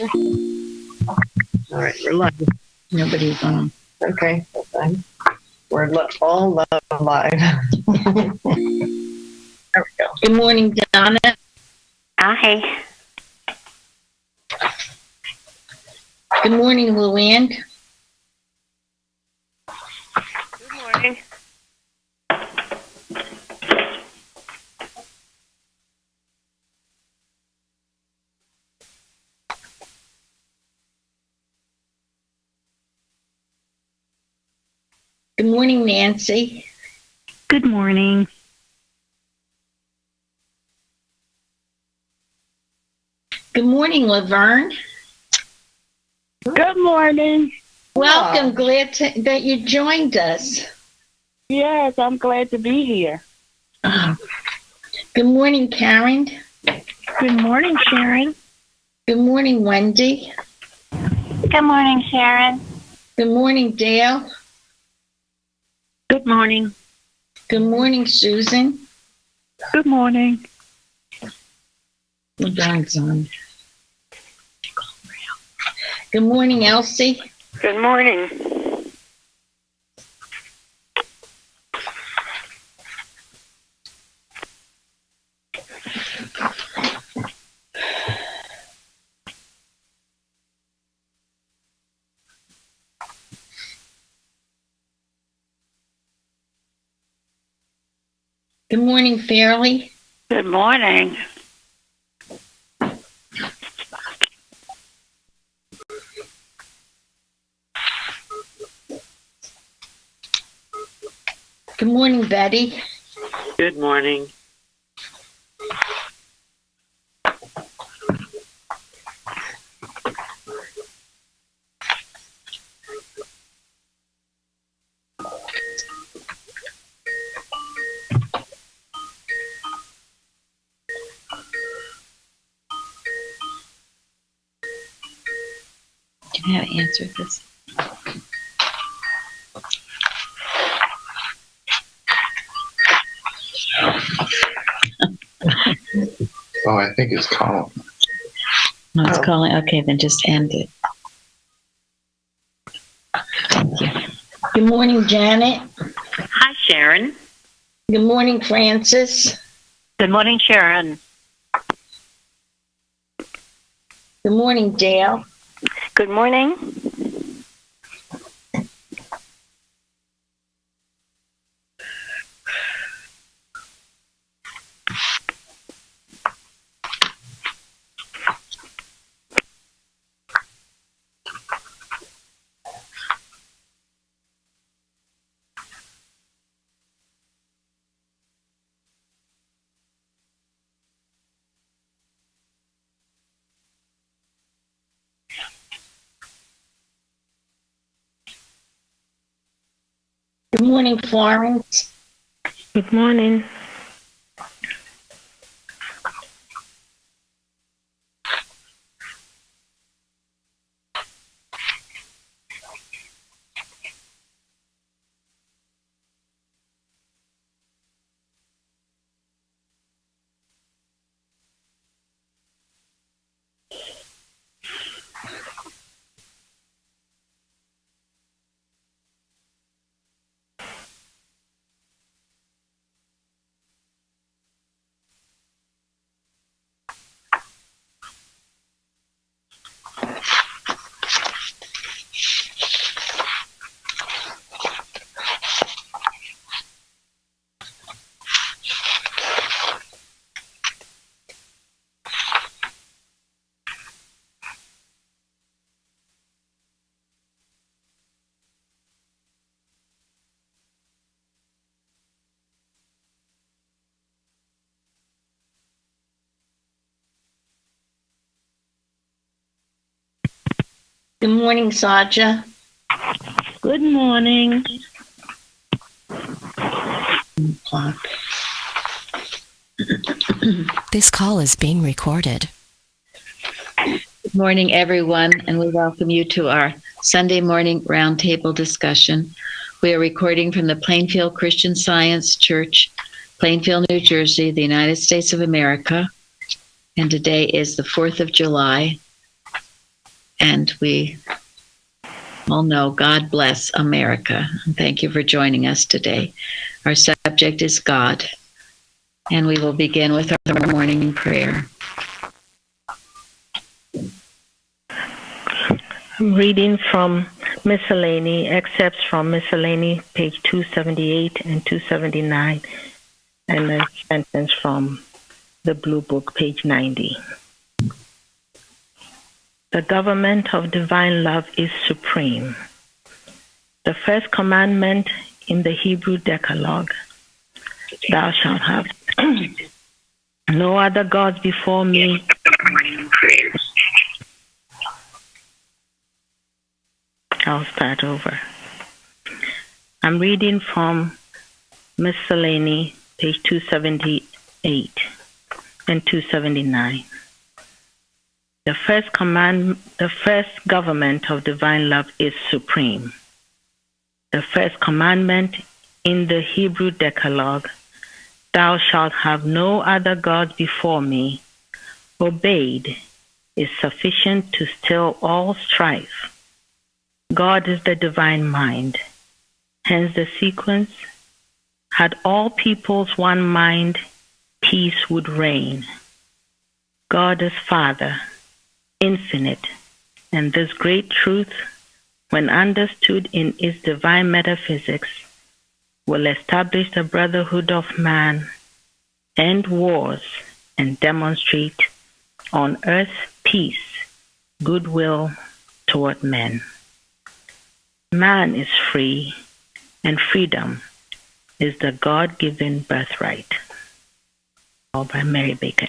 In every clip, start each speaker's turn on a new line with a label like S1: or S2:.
S1: All right, we're live.
S2: Nobody's on.
S1: Okay, that's fine. We're all live. There we go.
S2: Good morning, Donna.
S3: Hi.
S2: Good morning, Luann.
S3: Good morning.
S2: Good morning, Nancy.
S3: Good morning.
S2: Good morning, Laverne.
S3: Good morning.
S2: Welcome. Glad that you joined us.
S3: Yes, I'm glad to be here.
S2: Good morning, Karen.
S3: Good morning, Sharon.
S2: Good morning, Wendy.
S3: Good morning, Sharon.
S2: Good morning, Dale.
S3: Good morning.
S2: Good morning, Susan.
S3: Good morning.
S2: Laverne's on. Good morning, Elsie.
S3: Good morning.
S2: Good morning, Fairley.
S3: Good morning.
S2: Good morning, Betty.
S4: Good morning.
S2: Can I answer this?
S5: Oh, I think it's Colin.
S2: No, it's calling. Okay, then just end it. Thank you. Good morning, Janet.
S3: Hi, Sharon.
S2: Good morning, Francis.
S3: Good morning, Sharon.
S2: Good morning, Dale.
S3: Good morning.
S2: Good morning, Florence.
S3: Good morning.
S2: Good morning, Saja.
S3: Good morning.
S2: Clock.
S6: This call is being recorded.
S2: Good morning, everyone, and we welcome you to our Sunday morning roundtable discussion. We are recording from the Plainfield Christian Science Church, Plainfield, New Jersey, the United States of America, and today is the 4th of July, and we all know God bless America. And thank you for joining us today. Our subject is God, and we will begin with our morning prayer.
S3: I'm reading from Miscellany, excerpts from Miscellany, page 278 and 279, and a sentence from the Blue Book, page 90. The government of divine love is supreme. The first commandment in the Hebrew Decalogue, thou shalt have no other gods before me. I'll start over. I'm reading from Miscellany, page 278 and 279. The first government of divine love is supreme. The first commandment in the Hebrew Decalogue, thou shalt have no other gods before me, obeyed, is sufficient to still all strife. God is the divine mind. Hence the sequence, had all peoples one mind, peace would reign. God is Father, infinite, and this great truth, when understood in its divine metaphysics, will establish the brotherhood of man, end wars, and demonstrate on earth peace, goodwill toward men. Man is free, and freedom is the God-given birthright. All by Mary Baker.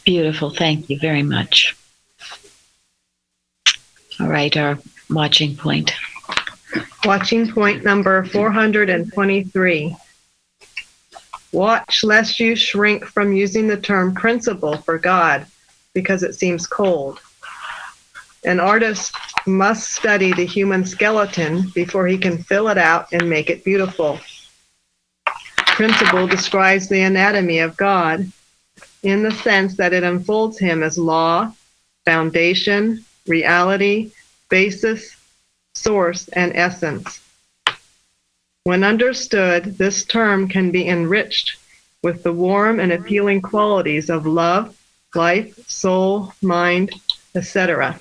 S2: Beautiful. Thank you very much. All right, our watching point.
S1: Watching point number 423. Watch lest you shrink from using the term principle for God because it seems cold. An artist must study the human skeleton before he can fill it out and make it beautiful. Principle describes the anatomy of God in the sense that it unfolds him as law, foundation, reality, basis, source, and essence. When understood, this term can be enriched with the warm and appealing qualities of love, life, soul, mind, etc.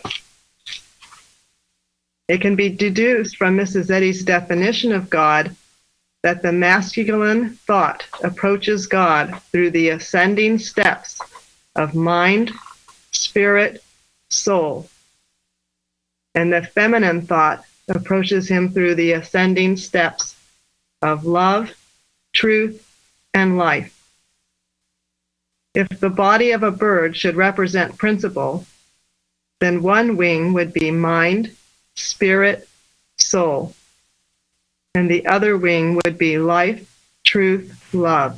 S1: It can be deduced from Mrs. Eddy's definition of God that the masculine thought approaches God through the ascending steps of mind, spirit, soul, and the feminine thought approaches him through the ascending steps of love, truth, and life. If the body of a bird should represent principle, then one wing would be mind, spirit, soul, and the other wing would be life, truth, love.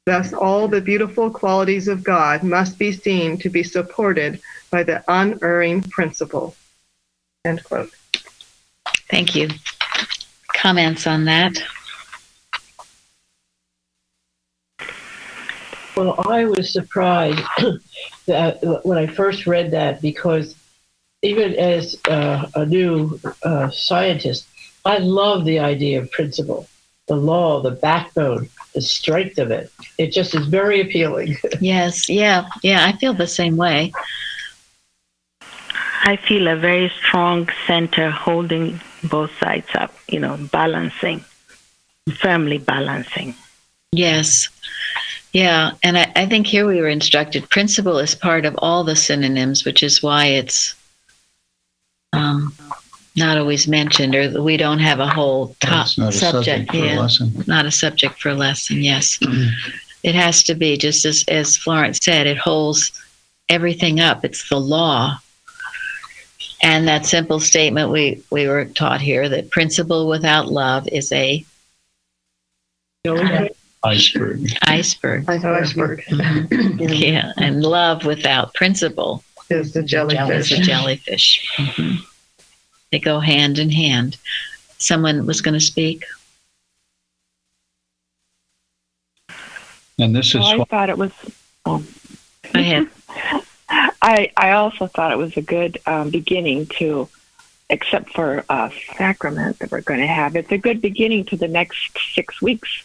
S1: Thus, all the beautiful qualities of God must be seen to be supported by the unerring principle. End quote.
S2: Thank you. Comments on that?
S7: Well, I was surprised that when I first read that, because even as a new scientist, I love the idea of principle, the law, the backbone, the strength of it. It just is very appealing.
S2: Yes, yeah, I feel the same way.
S3: I feel a very strong center holding both sides up, balancing, firmly balancing.
S2: Yes. Yeah, and I think here we were instructed principle is part of all the synonyms, which is why it's not always mentioned, or we don't have a whole top
S5: It's not a subject for a lesson.
S2: Not a subject for a lesson, yes. It has to be, just as Florence said, it holds everything up. It's the law. And that simple statement we were taught here, that principle without love is a
S5: Iceberg.
S2: iceberg.
S1: Iceberg
S2: Yeah, and love without principle
S1: is the
S2: is
S1: jellyfish.
S2: a jellyfish. Mhm. They go hand in hand. Someone was going to speak.
S5: And this is
S8: I
S5: why
S8: thought it was.
S2: Go ahead.
S8: I also thought it was a good beginning to, except for sacrament that we're going to have. It's a good beginning to the next 6 weeks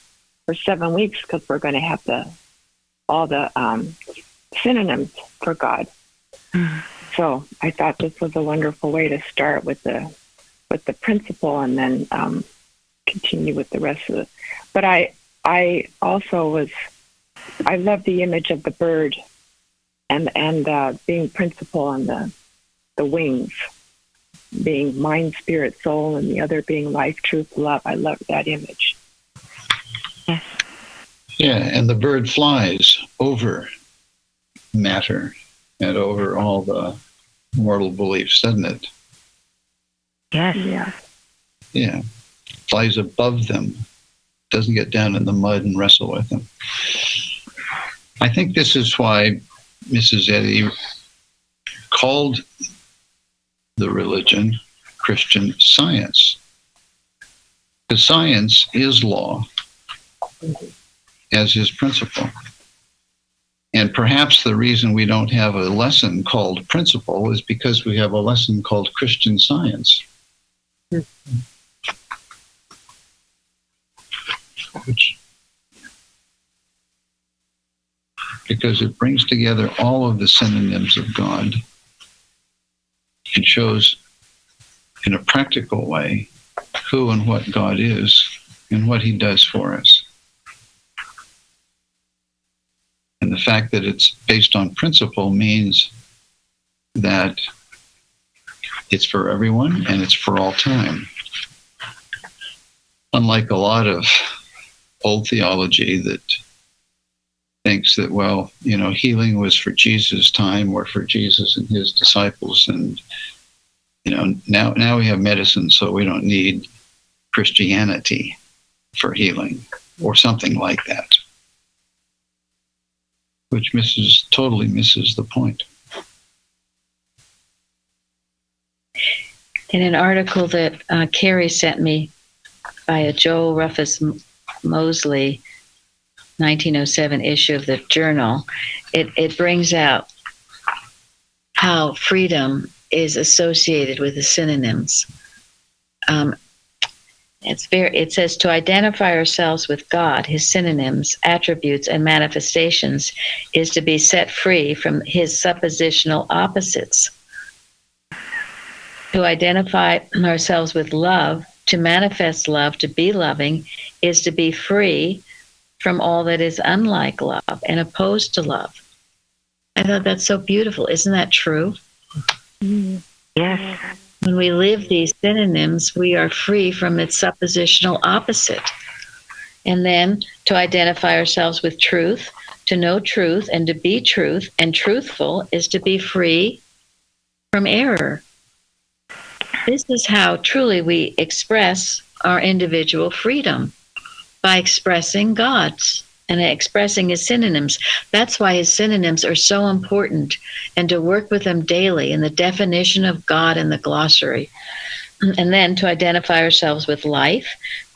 S8: or 7 weeks, because we're going to have all the synonyms for God. So I thought this was a wonderful way to start with the principle, and then continue with the rest of it. But I also I love the image of the bird and being principle, and the wings being mind, spirit, soul, and the other being life, truth, love. I love that image.
S3: Yes.
S5: Yeah, and the bird flies over matter and over all the mortal beliefs, doesn't it?
S3: Yes.
S8: Yeah.
S5: Yeah. Flies above them. Doesn't get down in the mud and wrestle with them. I think this is why Mrs. Eddy called the religion Christian Science. Because science is law, as is principle. And perhaps the reason we don't have a lesson called principle is because we have a lesson called Christian Science. Because it brings together all of the synonyms of God and shows in a practical way who and what God is and what he does for us. And the fact that it's based on principle means that it's for everyone and it's for all time. Unlike a lot of old theology that thinks that, well, healing was for Jesus' time or for Jesus and his disciples, and now we have medicine, so we don't need Christianity for healing or something like that, which totally misses the point.
S2: In an article that Carrie sent me by a Joel Rufus Mosley 1907 issue of the Journal, it brings out how freedom is associated with the synonyms. It says to identify ourselves with God, his synonyms, attributes, and manifestations is to be set free from his suppositional opposites. To identify ourselves with love, to manifest love, to be loving, is to be free from all that is unlike love and opposed to love. I thought that's so beautiful. Isn't that true?
S3: Yes.
S2: When we live these synonyms, we are free from its suppositional opposite. And then to identify ourselves with truth, to know truth and to be truth and truthful is to be free from error. This is how truly we express our individual freedom, by expressing God's and expressing his synonyms. That's why his synonyms are so important, and to work with them daily in the definition of God in the glossary. And then to identify ourselves with life,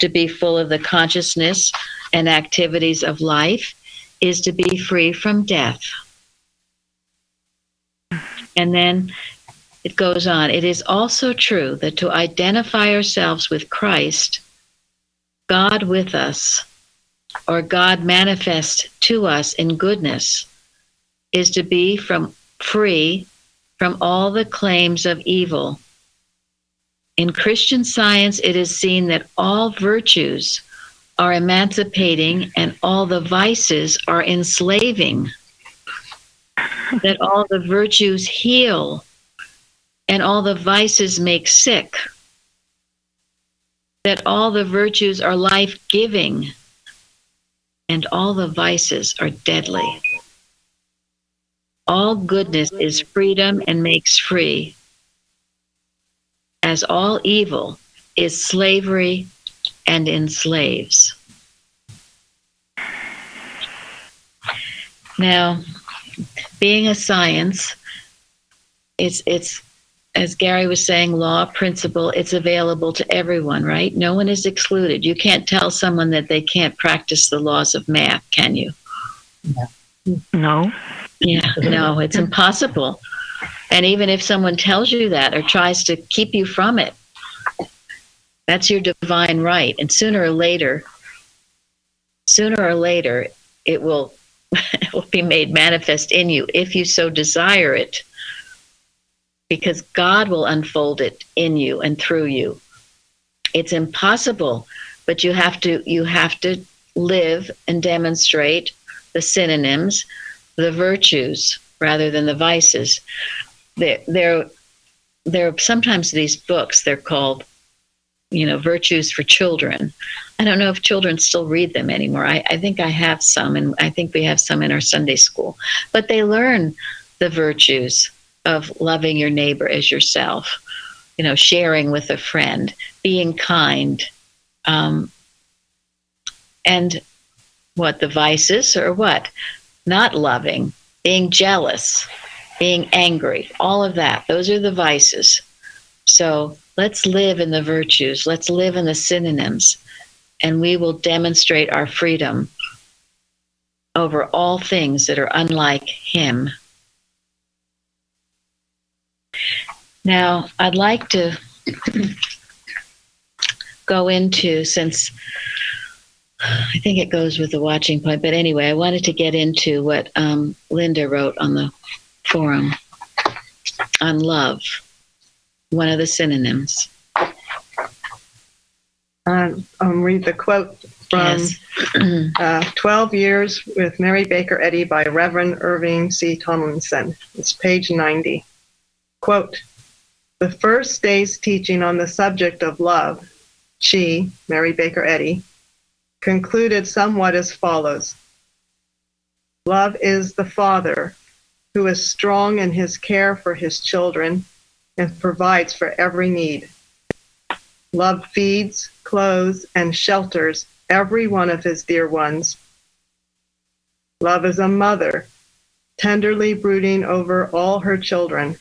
S2: to be full of the consciousness and activities of life, is to be free from death. And then it goes on. It is also true that to identify ourselves with Christ, God with us, or God manifest to us in goodness, is to be free from all the claims of evil. In Christian Science, it is seen that all virtues are emancipating and all the vices are enslaving, that all the virtues heal and all the vices make sick, that all the virtues are life-giving and all the vices are deadly. All goodness is freedom and makes free, as all evil is slavery and enslaves. Now, being a science, it's as Gary was saying, law, principle, it's available to everyone, right? No one is excluded. You can't tell someone that they can't practice the laws of math, can you?
S7: No.
S3: No.
S2: Yeah, no, it's impossible. And even if someone tells you that or tries to keep you from it, that's your divine right. And sooner or later, it will, it will be made manifest in you if you so desire it, because God will unfold it in you and through you. It's impossible, but you have to live and demonstrate the synonyms, the virtues rather than the vices. There are sometimes these books, they're called, virtues for children. I don't know if children still read them anymore. I think I have some, and I think we have some in our Sunday school. But they learn the virtues of loving your neighbor as yourself, sharing with a friend, being kind, and what the vices or what? Not loving, being jealous, being angry, all of that. Those are the vices. So let's live in the virtues. Let's live in the synonyms, and we will demonstrate our freedom over all things that are unlike Him. Now, I'd like to go into, since I think it goes with the watching point, but anyway, I wanted to get into what Linda wrote on the forum on love, one of the synonyms.
S1: I'll read the quote from
S2: Yes.
S1: 12 Years with Mary Baker Eddy by Reverend Irving C. Tomlinson. It's page 90. Quote, "The first day's teaching on the subject of love," she, Mary Baker Eddy, concluded somewhat as follows. "Love is the father who is strong in his care for his children and provides for every need. Love feeds, clothes, and shelters every one of his dear ones. Love is a mother, tenderly brooding over all her children.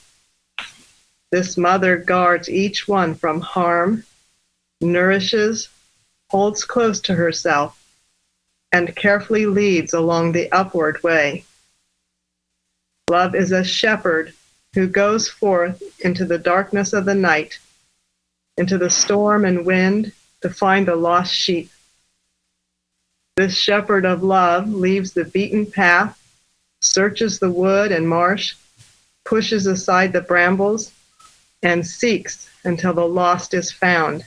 S1: This mother guards each one from harm, nourishes, holds close to herself, and carefully leads along the upward way. Love is a shepherd who goes forth into the darkness of the night, into the storm and wind, to find the lost sheep. This shepherd of love leaves the beaten path, searches the wood and marsh, pushes aside the brambles, and seeks until the lost is found.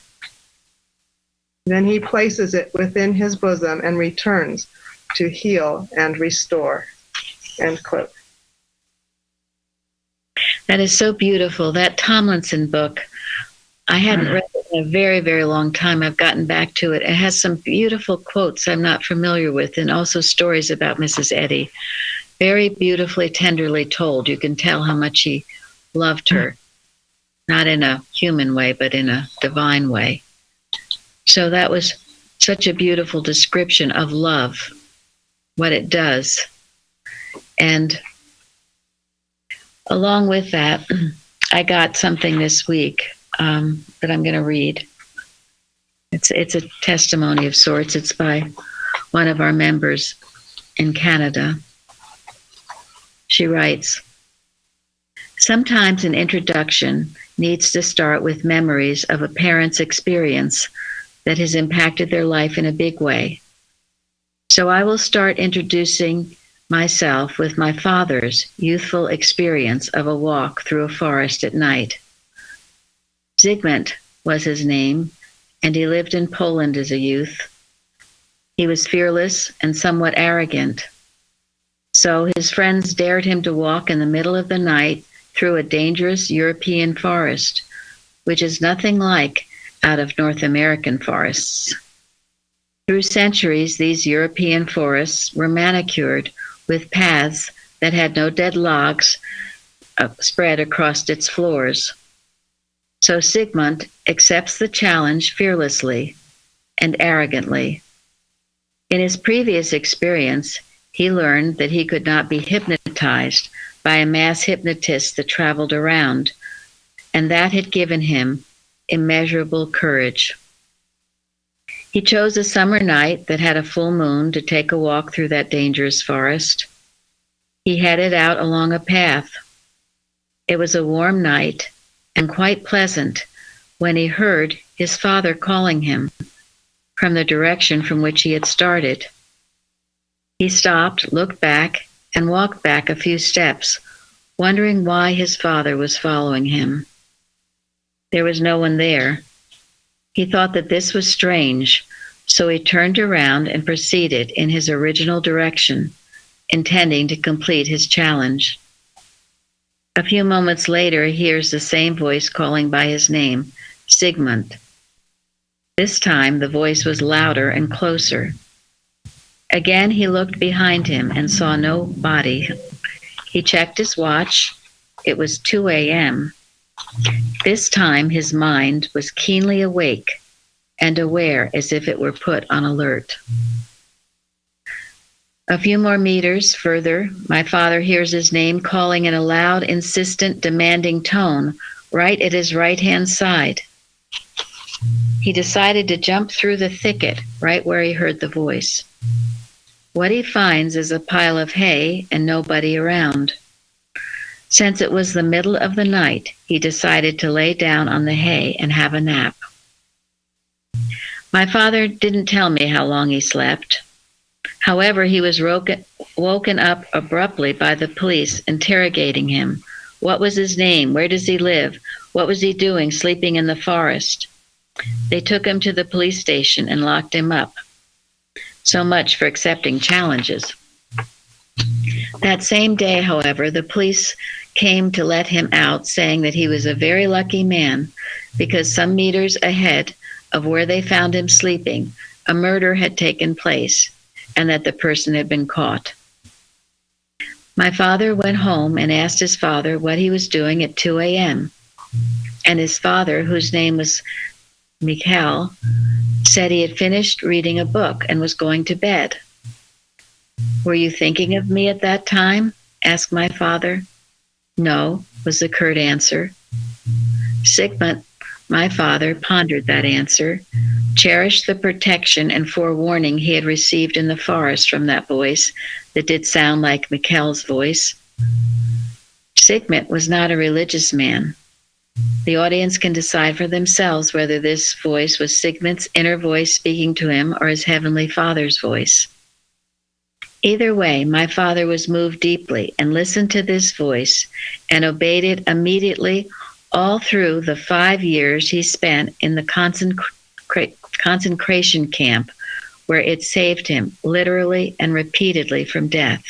S1: Then he places it within his bosom and returns to heal and restore." End quote.
S2: That is so beautiful. That Tomlinson book, I hadn't read it in a very, very long time. I've gotten back to it. It has some beautiful quotes I'm not familiar with, and also stories about Mrs. Eddy. Very beautifully, tenderly told. You can tell how much he loved her, not in a human way, but in a divine way. So that was such a beautiful description of love, what it does. And along with that, I got something this week that I'm going to read. It's a testimony of sorts. It's by one of our members in Canada. She writes, "Sometimes an introduction needs to start with memories of a parent's experience that has impacted their life in a big way. So I will start introducing myself with my father's youthful experience of a walk through a forest at night. Zygmunt was his name, and he lived in Poland as a youth. He was fearless and somewhat arrogant. So his friends dared him to walk in the middle of the night through a dangerous European forest, which is nothing like out of North American forests. Through centuries, these European forests were manicured with paths that had no dead logs spread across its floors. So Zygmunt accepts the challenge fearlessly and arrogantly. In his previous experience, he learned that he could not be hypnotized by a mass hypnotist that traveled around, and that had given him immeasurable courage. He chose a summer night that had a full moon to take a walk through that dangerous forest. He headed out along a path. It was a warm night and quite pleasant when he heard his father calling him from the direction from which he had started. He stopped, looked back, and walked back a few steps, wondering why his father was following him. There was no one there. He thought that this was strange, so he turned around and proceeded in his original direction, intending to complete his challenge. A few moments later, he hears the same voice calling by his name, Sigmund. This time, the voice was louder and closer. Again, he looked behind him and saw no body. He checked his watch. It was 2 a.m. This time, his mind was keenly awake and aware as if it were put on alert. A few more meters further, my father hears his name calling in a loud, insistent, demanding tone right at his right-hand side. He decided to jump through the thicket right where he heard the voice. What he finds is a pile of hay and nobody around. Since it was the middle of the night, he decided to lay down on the hay and have a nap. My father didn't tell me how long he slept. However, he was woken up abruptly by the police interrogating him. What was his name? Where does he live? What was he doing sleeping in the forest? They took him to the police station and locked him up. So much for accepting challenges. That same day, however, the police came to let him out, saying that he was a very lucky man because some meters ahead of where they found him sleeping, a murder had taken place and that the person had been caught. My father went home and asked his father what he was doing at 2 a.m. And his father, whose name was Mikhail, said he had finished reading a book and was going to bed. Were you thinking of me at that time? Asked my father. No, was the curt answer. Sigmund, my father, pondered that answer, cherished the protection and forewarning he had received in the forest from that voice that did sound like Mikhail's voice. Sigmund was not a religious man. The audience can decide for themselves whether this voice was Sigmund's inner voice speaking to him or his heavenly Father's voice. Either way, my father was moved deeply and listened to this voice and obeyed it immediately all through the 5 years he spent in the concentration camp where it saved him literally and repeatedly from death.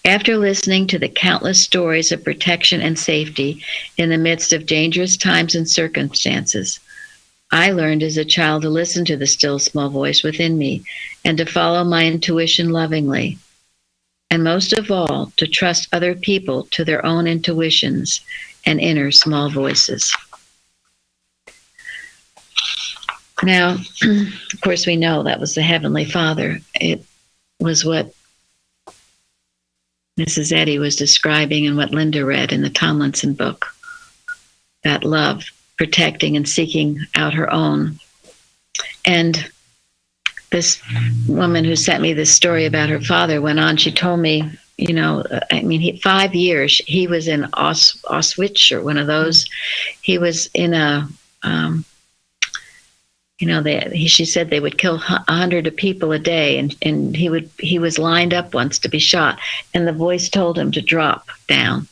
S2: After listening to the countless stories of protection and safety in the midst of dangerous times and circumstances, I learned as a child to listen to the still small voice within me and to follow my intuition lovingly. And most of all, to trust other people to their own intuitions and inner small voices. Now, of course, we know that was the Heavenly Father. It was what Mrs. Eddy was describing and what Linda read in the Tomlinson book. That love, protecting and seeking out her own. And this woman who sent me this story about her father went on, she told me, 5 years, he was in Auschwitz or one of those. He was in a, she said they would kill 100 people a day, and he was lined up once to be shot, and the voice told him to drop down,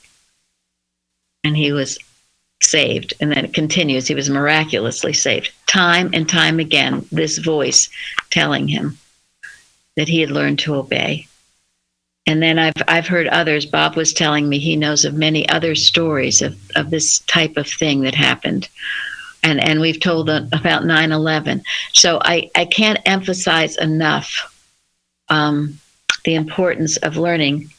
S2: and he was saved. And then it continues, he was miraculously saved. Time and time again, this voice telling him that he had learned to obey. And then I've heard others, Bob was telling me he knows of many other stories of this type of thing that happened. And we've told about 9/11. So I can't emphasize enough the importance of learning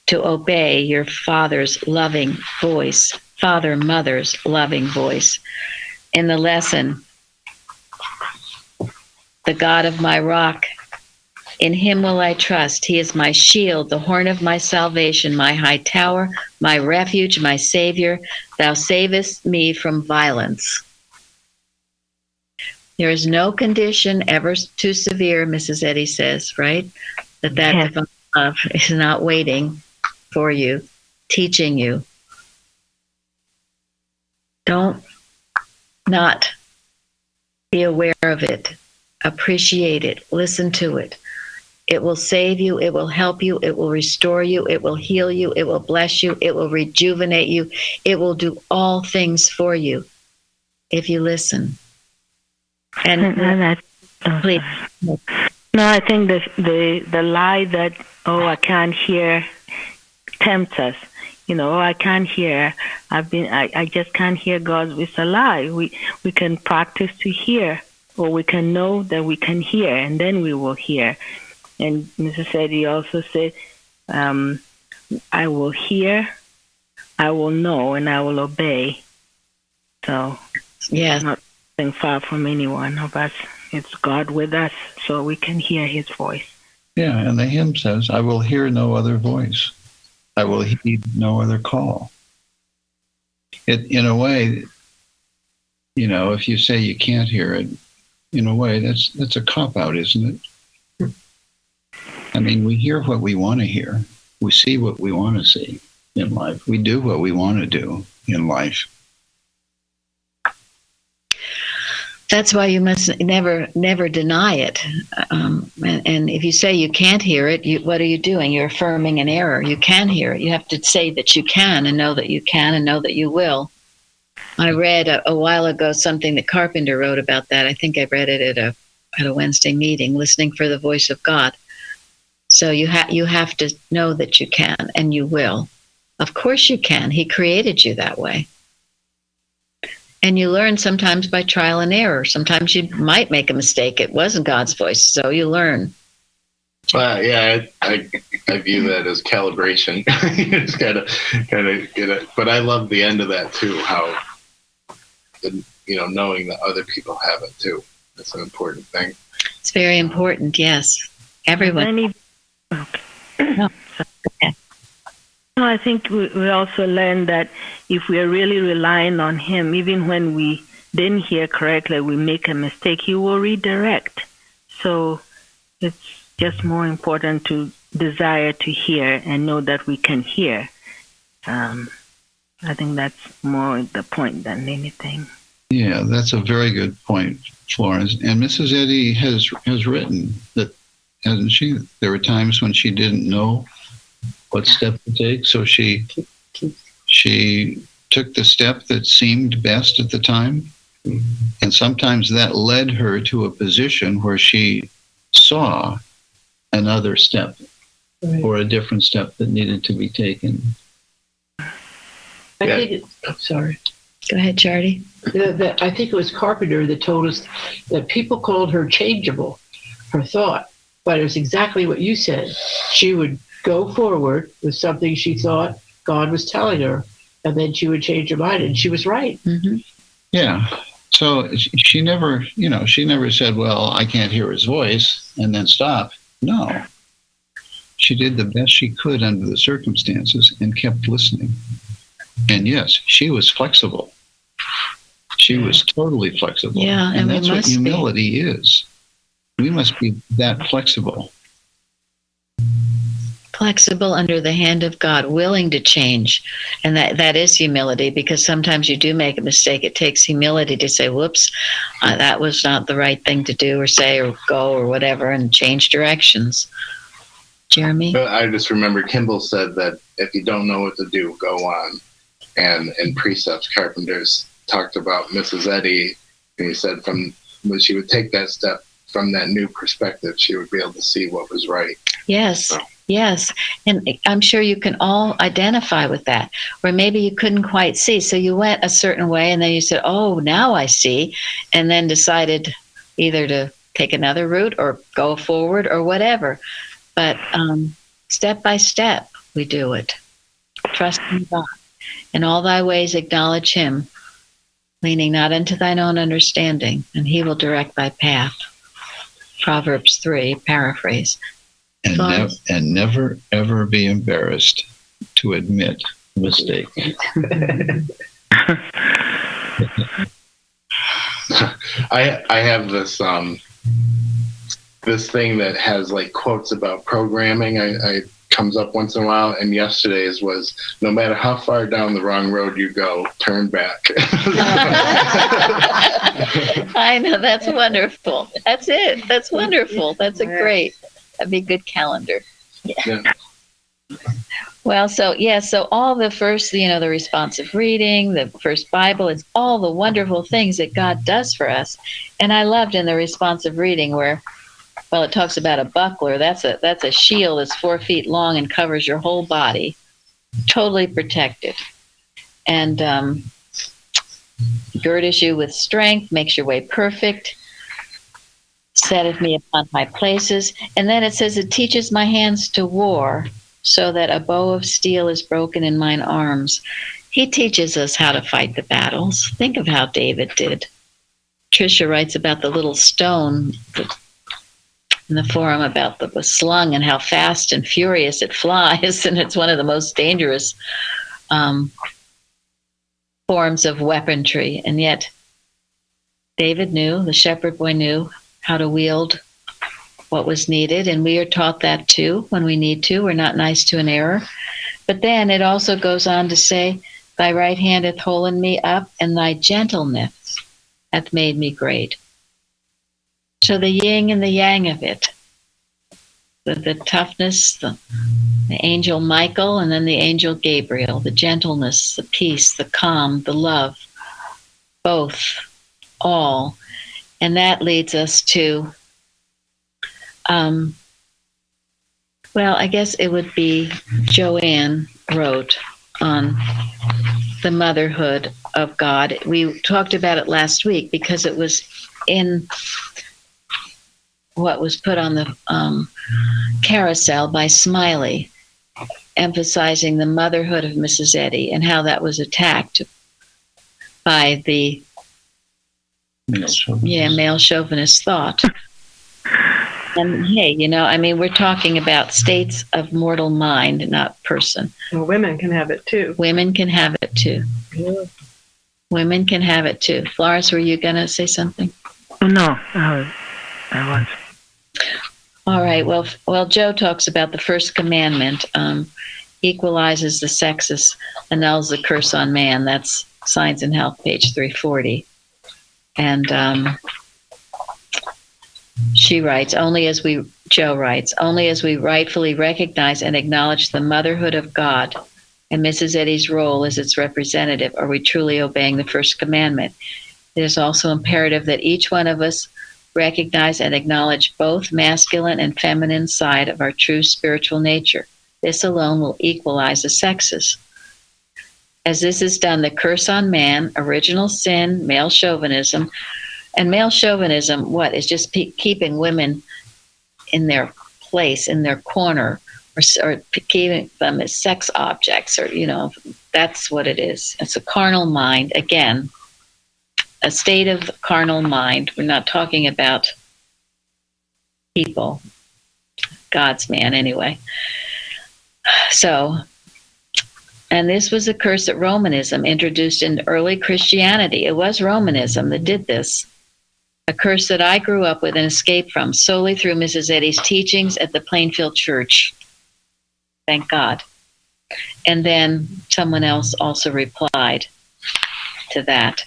S2: to obey your father's loving voice, father, mother's loving voice. In the lesson, the God of my rock, in him will I trust. He is my shield, the horn of my salvation, my high tower, my refuge, my savior. Thou savest me from violence. There is no condition ever too severe, Mrs. Eddy says, right? That
S3: Yes.
S2: divine love is not waiting for you, teaching you. Don't not be aware of it. Appreciate it. Listen to it. It will save you. It will help you. It will restore you. It will heal you. It will bless you. It will rejuvenate you. It will do all things for you if you listen. And please.
S3: No, I think the lie that, I can't hear, tempts us. I can't hear. I just can't hear God. It's a lie. We can practice to hear, or we can know that we can hear, and then we will hear. And Mrs. Eddy also said, I will hear, I will know, and I will obey. So,
S2: yes,
S3: nothing far from any one of us. It's God with us, so we can hear his voice.
S5: Yeah, and the hymn says, I will hear no other voice. I will heed no other call. In a way, if you say you can't hear it, in a way, that's a cop-out, isn't it? I mean, we hear what we want to hear. We see what we want to see in life. We do what we want to do in life.
S2: That's why you must never deny it. And if you say you can't hear it, what are you doing? You're affirming an error. You can hear it. You have to say that you can and know that you can and know that you will. I read a while ago something that Carpenter wrote about that. I think I read it at a Wednesday meeting, listening for the voice of God. So you have to know that you can and you will. Of course you can. He created you that way. And you learn sometimes by trial and error. Sometimes you might make a mistake. It wasn't God's voice, so you learn.
S9: Yeah, I view that as calibration. You just gotta get it. But I love the end of that too. How knowing that other people have it too. That's an important thing.
S2: It's very important. Yes, everyone.
S3: No, I think we also learned that if we are really relying on him, even when we didn't hear correctly, we make a mistake, he will redirect. So it's just more important to desire to hear and know that we can hear. I think that's more the point than anything.
S5: Yeah, that's a very good point, Florence. And Mrs. Eddy has written that, hasn't she? There were times when she didn't know what step to take, so she took the step that seemed best at the time, and sometimes that led her to a position where she saw another step or a different step that needed to be taken.
S7: Sorry.
S2: Go ahead, Charity.
S7: I think it was Carpenter that told us that people called her changeable, her thought, but it was exactly what you said. She would go forward with something she thought God was telling her, and then she would change her mind, and she was right.
S2: Mm-hmm.
S5: Yeah. So she never said, well, I can't hear his voice, and then stop. No. She did the best she could under the circumstances and kept listening. And yes, she was flexible. She was totally flexible.
S2: Yeah,
S5: and that's what humility is. We must be that flexible.
S2: Flexible under the hand of God, willing to change. And that is humility, because sometimes you do make a mistake. It takes humility to say, whoops, that was not the right thing to do or say or go or whatever, and change directions. Jeremy?
S9: I just remember Kimball said that if you don't know what to do, go on. And in Precepts, Carpenter's talked about Mrs. Eddy, and he said when she would take that step from that new perspective, she would be able to see what was right.
S2: Yes. So. Yes. And I'm sure you can all identify with that, where maybe you couldn't quite see. So you went a certain way and then you said, oh, now I see. And then decided either to take another route or go forward or whatever. But step by step, we do it. Trust in God. In all thy ways acknowledge him, leaning not unto thine own understanding, and he will direct thy path. Proverbs 3, paraphrase.
S5: And never, ever be embarrassed to admit a mistake.
S9: I have this this thing that has like quotes about programming. I comes up once in a while, and yesterday's was, no matter how far down the wrong road you go, turn back.
S2: I know, that's wonderful. That's it. That's wonderful. That'd be a good calendar.
S9: Yeah.
S2: Well, so all the first, the responsive reading, the first Bible, it's all the wonderful things that God does for us. And I loved in the responsive reading where, well, it talks about a buckler. That's a shield that's 4 feet long and covers your whole body, totally protected. And girdeth you with strength, makes your way perfect, setteth me upon high places. And then it says, it teaches my hands to war, so that a bow of steel is broken in mine arms. He teaches us how to fight the battles. Think of how David did. Tricia writes about the little stone in the forum about the slung and how fast and furious it flies, and it's one of the most dangerous forms of weaponry. And yet David knew, the shepherd boy knew how to wield what was needed, and we are taught that too when we need to. We're not nice to an error. But then it also goes on to say, thy right hand hath holden me up, and thy gentleness hath made me great. So the yin and the yang of it, the toughness, the angel Michael, and then the angel Gabriel, the gentleness, the peace, the calm, the love, both, all. And that leads us to, well, I guess it would be Joanne wrote on the motherhood of God. We talked about it last week because it was in what was put on the carousel by Smiley, emphasizing the motherhood of Mrs. Eddy and how that was attacked by the male chauvinist thought. And hey, we're talking about states of mortal mind, not person.
S1: Well, women can have it too.
S2: Women can have it too.
S1: Yeah.
S2: Women can have it too. Florence, were you going to say something?
S3: No, I was.
S2: All right. Well, Joe talks about the first commandment, equalizes the sexes, annuls the curse on man. That's Science and Health, page 340. And Joe writes, only as we rightfully recognize and acknowledge the motherhood of God and Mrs. Eddy's role as its representative are we truly obeying the first commandment. It is also imperative that each one of us recognize and acknowledge both masculine and feminine side of our true spiritual nature. This alone will equalize the sexes. As this is done, the curse on man, original sin, male chauvinism, and male chauvinism, what is just keeping women in their place, in their corner, or keeping them as sex objects, or that's what it is. It's a carnal mind. Again, a state of carnal mind. We're not talking about people, God's man anyway. So, and this was a curse that Romanism introduced in early Christianity. It was Romanism that did this. A curse that I grew up with and escaped from solely through Mrs. Eddy's teachings at the Plainfield Church. Thank God. And then someone else also replied to that.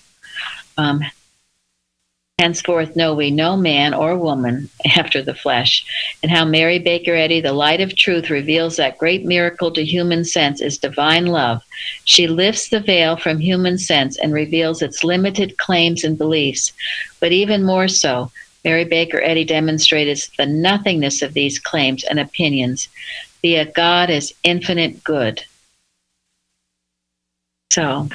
S2: Henceforth know we no man or woman after the flesh. And how Mary Baker Eddy, the light of truth, reveals that great miracle to human sense is divine love. She lifts the veil from human sense and reveals its limited claims and beliefs. But even more so, Mary Baker Eddy demonstrated the nothingness of these claims and opinions via God as infinite good. So,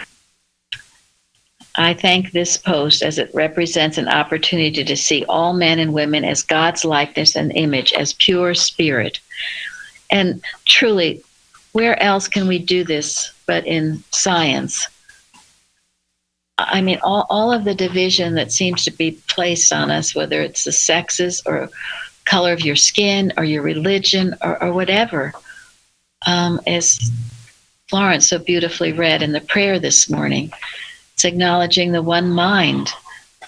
S2: I thank this post as it represents an opportunity to see all men and women as God's likeness and image, as pure spirit. And truly, where else can we do this but in science? I mean, all of the division that seems to be placed on us, whether it's the sexes or color of your skin or your religion or whatever, as Florence so beautifully read in the prayer this morning, it's acknowledging the one mind.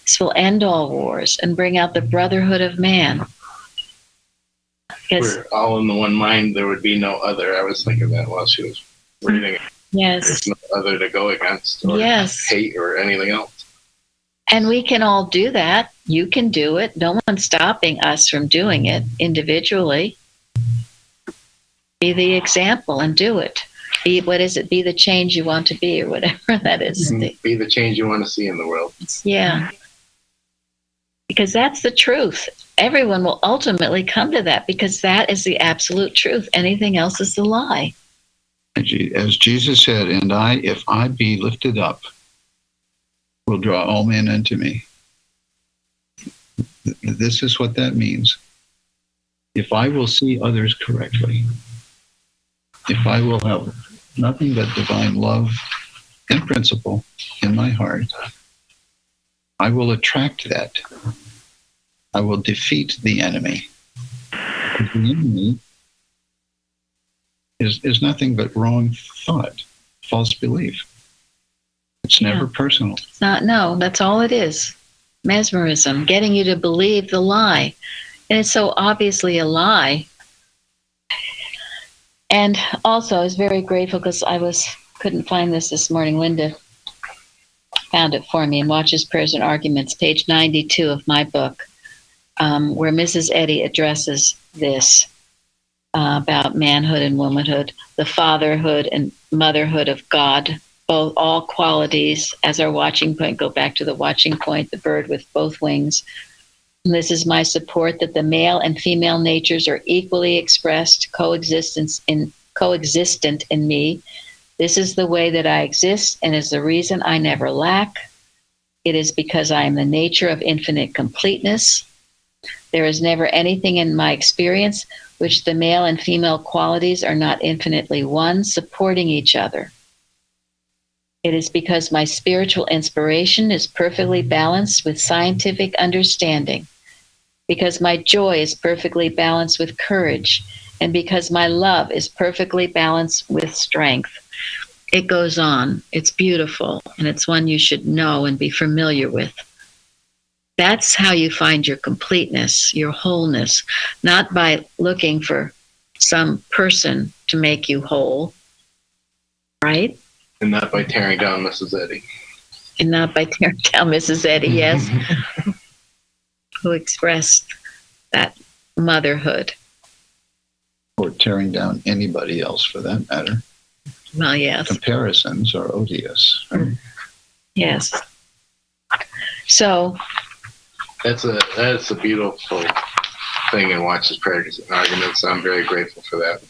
S2: This will end all wars and bring out the brotherhood of man. Because,
S9: we're all in the one mind, there would be no other. I was thinking that while she was reading it.
S2: yes,
S9: There's no other to go against or
S2: yes.
S9: hate or anything else.
S2: And we can all do that. You can do it. No one's stopping us from doing it individually. Be the example and do it. Be, what is it? Be the change you want to be, or whatever that is.
S9: Be the change you want to see in the world.
S2: Yeah. Because that's the truth. Everyone will ultimately come to that because that is the absolute truth. Anything else is a lie.
S5: As Jesus said, and I, if I be lifted up, will draw all men unto me. This is what that means. If I will see others correctly, if I will have nothing but divine love and principle in my heart, I will attract that. I will defeat the enemy. The enemy is nothing but wrong thought, false belief. It's never personal.
S2: It's not, no, that's all it is. Mesmerism, getting you to believe the lie. And it's so obviously a lie. And also, I was very grateful because couldn't find this morning. Linda found it for me in Watches, Prayers, and Arguments, page 92 of my book, where Mrs. Eddy addresses this about manhood and womanhood, the fatherhood and motherhood of God, both all qualities as our watching point. Go back to the watching point, the bird with both wings. And this is my support that the male and female natures are equally expressed, coexistent in me. This is the way that I exist and is the reason I never lack. It is because I am the nature of infinite completeness. There is never anything in my experience which the male and female qualities are not infinitely one, supporting each other. It is because my spiritual inspiration is perfectly balanced with scientific understanding, because my joy is perfectly balanced with courage, and because my love is perfectly balanced with strength. It goes on. It's beautiful, and it's one you should know and be familiar with. That's how you find your completeness, your wholeness, not by looking for some person to make you whole, right?
S9: And not by tearing down Mrs. Eddy.
S2: And not by tearing down Mrs. Eddy, yes, who expressed that motherhood.
S5: Or tearing down anybody else for that matter.
S2: Well, yes.
S5: Comparisons are odious. Right?
S2: Yes. So
S9: That's a beautiful thing in Watches, Prayers, and Arguments. I'm very grateful for that.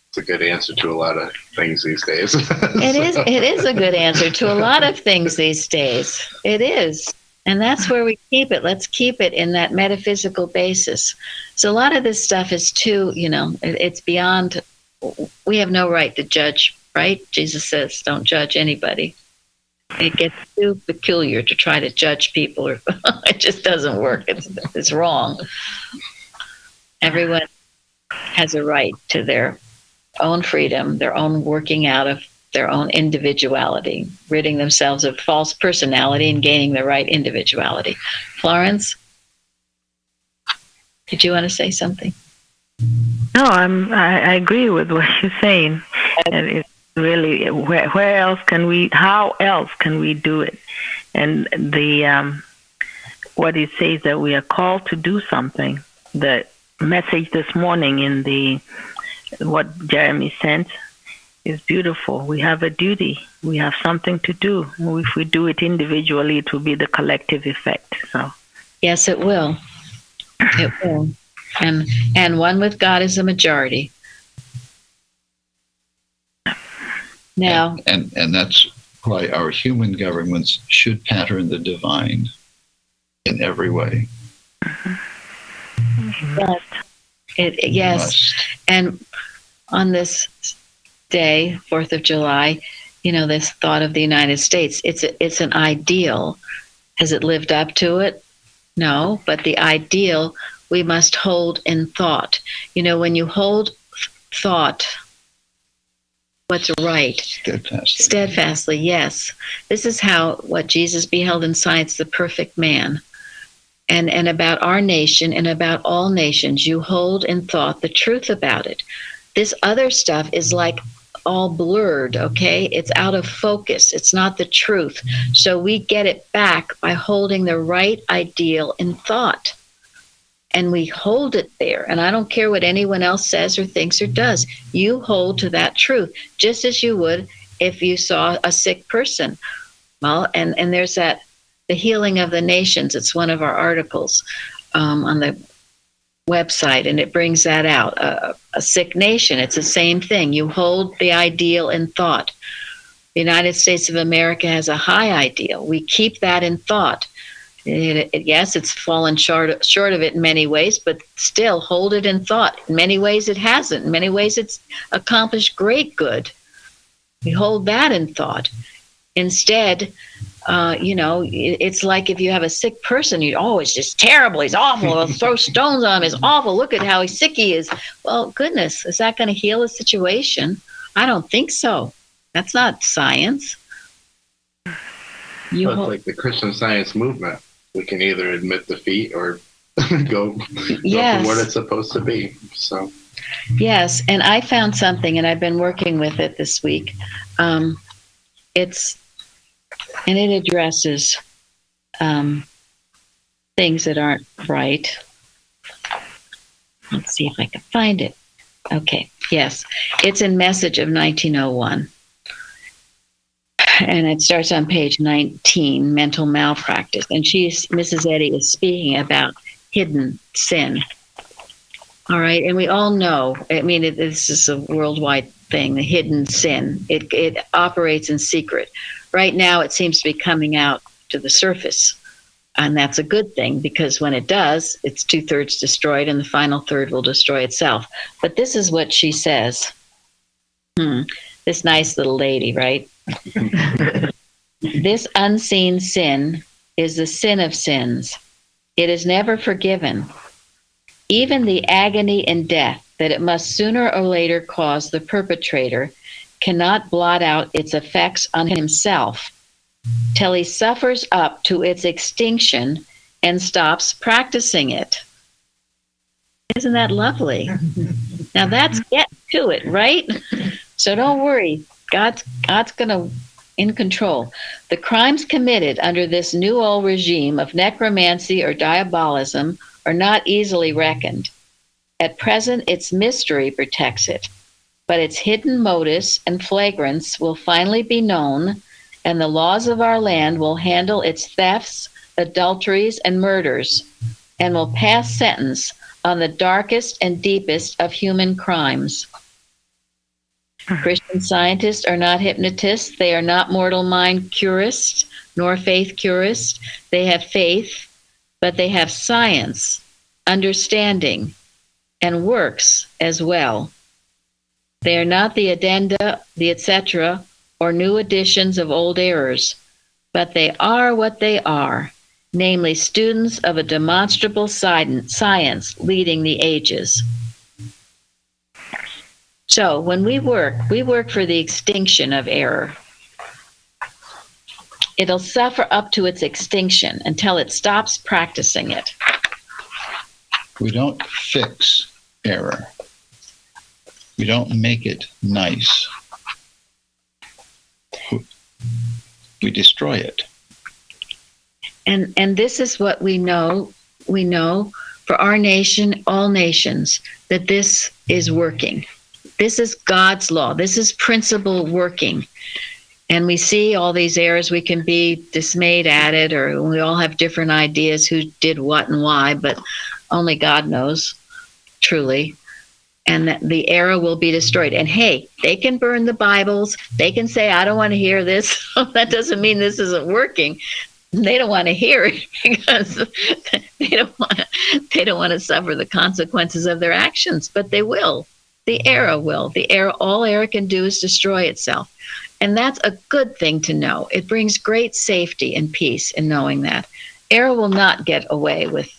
S9: It's a good answer to a lot of things these days.
S2: It is a good answer to a lot of things these days. It is. And that's where we keep it. Let's keep it in that metaphysical basis. So a lot of this stuff is too, it's beyond, we have no right to judge, right? Jesus says, don't judge anybody. It gets too peculiar to try to judge people. It just doesn't work. It's wrong. Everyone has a right to their own freedom, their own working out of their own individuality, ridding themselves of false personality and gaining the right individuality. Florence, did you want to say something?
S3: No, I agree with what you're saying. And it's really, where else can we, how else can we do it? And the what it says that we are called to do something. The message this morning in the what Jeremy sent is beautiful. We have a duty. We have something to do. If we do it individually, it will be the collective effect. So
S2: yes, it will. It will. And one with God is a majority. Now,
S5: and that's why our human governments should pattern the divine in every way.
S2: Yes.
S5: Must.
S2: And on this day, 4th of July, this thought of the United States, it's an ideal. Has it lived up to it? No, but the ideal we must hold in thought. When you hold thought, what's right? Steadfastly, yes. This is what Jesus beheld in science, the perfect man. and about our nation and about all nations. You hold in thought the truth about it. This other stuff is like all blurred, okay? It's out of focus. It's not the truth. So we get it back by holding the right ideal in thought. And we hold it there. And I don't care what anyone else says or thinks or does. You hold to that truth, just as you would if you saw a sick person. Well, and there's that, the healing of the nations. It's one of our articles on the website, and it brings that out. A sick nation, it's the same thing. You hold the ideal in thought. The United States of America has a high ideal. We keep that in thought. Yes, it's fallen short of it in many ways, but still hold it in thought. In many ways, it hasn't. In many ways, it's accomplished great good. We hold that in thought. Instead, it's like if you have a sick person, it's just terrible. He's awful. They'll throw stones on him. He's awful. Look at how sick he is. Well, goodness, is that going to heal the situation? I don't think so. That's not science.
S9: It's like the Christian Science movement. We can either admit defeat or go
S2: Yes.
S9: for what it's supposed to be. So
S2: Yes, and I found something, and I've been working with it this week. It addresses things that aren't right. Let's see if I can find it. Okay, yes, it's in Message of 1901. And it starts on page 19, mental malpractice. And Mrs. Eddy is speaking about hidden sin. All right, and we all know, this is a worldwide thing, the hidden sin. It operates in secret. Right now, it seems to be coming out to the surface. And that's a good thing, because when it does, it's 2/3 destroyed, and the final third will destroy itself. But this is what she says. This nice little lady, right? This unseen sin is the sin of sins. It is never forgiven. Even the agony and death that it must sooner or later cause the perpetrator cannot blot out its effects on himself till he suffers up to its extinction and stops practicing it. Isn't that lovely? Now that's get to it, right? So don't worry. God's going to in control. The crimes committed under this new old regime of necromancy or diabolism are not easily reckoned. At present, its mystery protects it, but its hidden modus and flagrance will finally be known, and the laws of our land will handle its thefts, adulteries, and murders, and will pass sentence on the darkest and deepest of human crimes. Christian scientists are not hypnotists. They are not mortal mind curists, nor faith curists. They have faith, but they have science, understanding, and works as well. They are not the addenda, the etc., or new editions of old errors, but they are what they are, namely students of a demonstrable science leading the ages. So when we work for the extinction of error. It'll suffer up to its extinction until it stops practicing it.
S5: We don't fix error. We don't make it nice. We destroy it.
S2: And this is what we know. We know for our nation, all nations, that this is working. This is God's law. This is principle working. And we see all these errors. We can be dismayed at it, or we all have different ideas who did what and why, but only God knows, truly. And that the error will be destroyed. And hey, they can burn the Bibles. They can say, I don't want to hear this. That doesn't mean this isn't working. They don't want to hear it because they don't want to suffer the consequences of their actions, but they will. The error will. All error can do is destroy itself. And that's a good thing to know. It brings great safety and peace in knowing that. Error will not get away with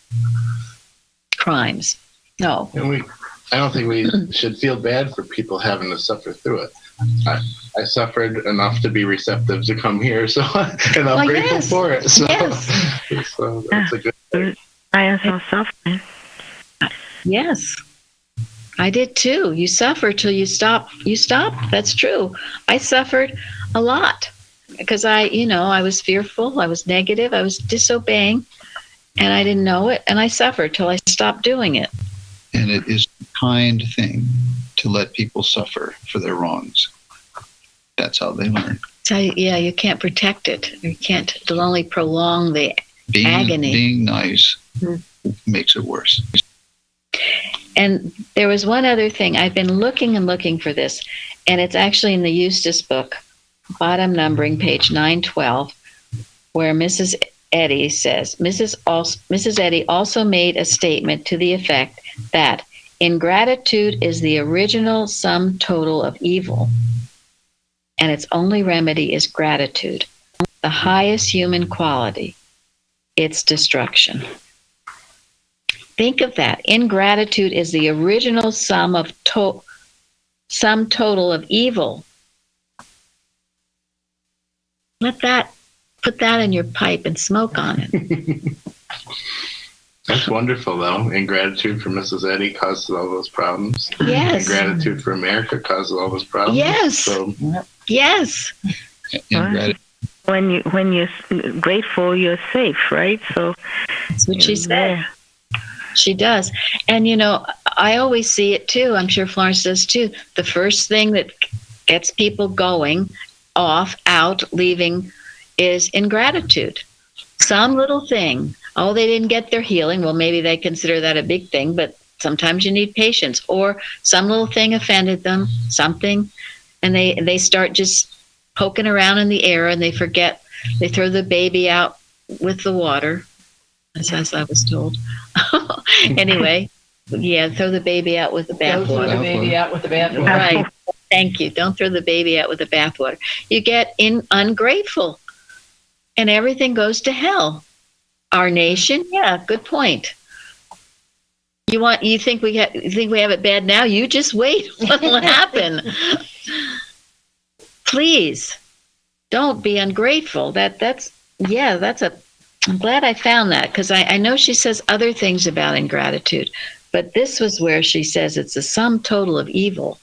S2: crimes. No.
S9: And I don't think we should feel bad for people having to suffer through it. I suffered enough to be receptive to come here, and I'm grateful for it. So,
S2: Yes.
S9: so that's a good thing.
S3: Science of suffering.
S2: Yes, I did too. You suffer till you stop. You stop. That's true. I suffered a lot because I was fearful. I was negative. I was disobeying, and I didn't know it. And I suffered till I stopped doing it.
S5: And it is a kind thing to let people suffer for their wrongs. That's how they learn.
S2: So you can't protect it. You can't. It'll only prolong the agony.
S5: Being nice makes it worse.
S2: And there was one other thing. I've been looking and looking for this, and it's actually in the Eustace book, bottom numbering, page 912, where Mrs. Eddy says, Mrs. Eddy also made a statement to the effect that ingratitude is the original sum total of evil, and its only remedy is gratitude, the highest human quality, its destruction. Think of that. Ingratitude is the original sum total of evil. Put that in your pipe and smoke on it.
S9: That's wonderful, though. Ingratitude for Mrs. Eddy causes all those problems.
S2: Yes.
S9: Ingratitude for America causes all those problems.
S2: Yes.
S9: So,
S2: yes.
S3: When you're grateful, you're safe, right? So
S2: that's what she said. She does. And, I always see it too. I'm sure Florence does too. The first thing that gets people going, out, leaving, is ingratitude. Some little thing. Oh, they didn't get their healing. Well, maybe they consider that a big thing, but sometimes you need patience. Or some little thing offended them, something, and they start just poking around in the air and they forget. They throw the baby out with the water, as I was told. Anyway, throw the baby out with the bathwater.
S7: Don't throw the baby out with the bathwater.
S2: Right. Thank you. Don't throw the baby out with the bathwater. You get ungrateful, and everything goes to hell. Our nation, good point. You think we have it bad now? You just wait. What will happen? Please, don't be ungrateful. I'm glad I found that, because I know she says other things about ingratitude, but this was where she says it's the sum total of evil,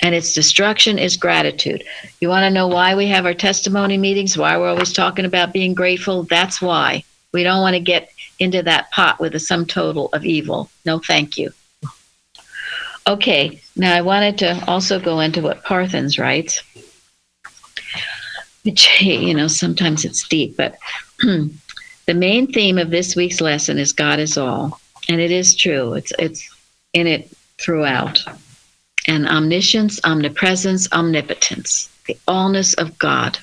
S2: and its destruction is gratitude. You want to know why we have our testimony meetings, why we're always talking about being grateful? That's why. We don't want to get into that pot with the sum total of evil. No, thank you. Okay, now I wanted to also go into what Parthens writes, which, sometimes it's deep, but the main theme of this week's lesson is God is all. And it is true. It's in it throughout. And omniscience, omnipresence, omnipotence, the allness of God.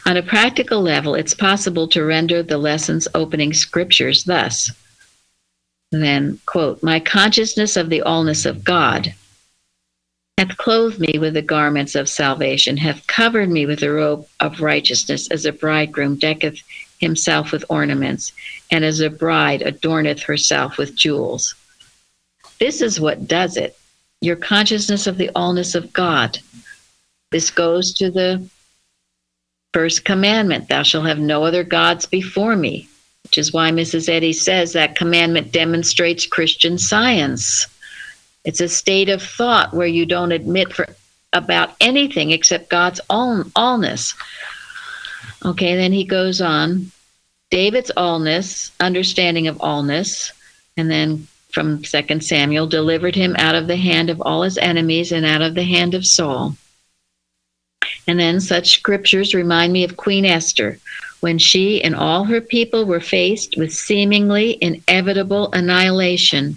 S2: On a practical level, it's possible to render the lesson's opening scriptures thus. Then, quote, my consciousness of the allness of God hath clothed me with the garments of salvation, hath covered me with the robe of righteousness, as a bridegroom decketh himself with ornaments, and as a bride adorneth herself with jewels. This is what does it, your consciousness of the allness of God. This goes to the first commandment, thou shalt have no other gods before me, which is why Mrs. Eddy says that commandment demonstrates Christian science. It's a state of thought where you don't admit about anything except God's allness. Okay, then he goes on. David's allness, understanding of allness, and then from 2 Samuel, delivered him out of the hand of all his enemies and out of the hand of Saul. And then such scriptures remind me of Queen Esther, when she and all her people were faced with seemingly inevitable annihilation.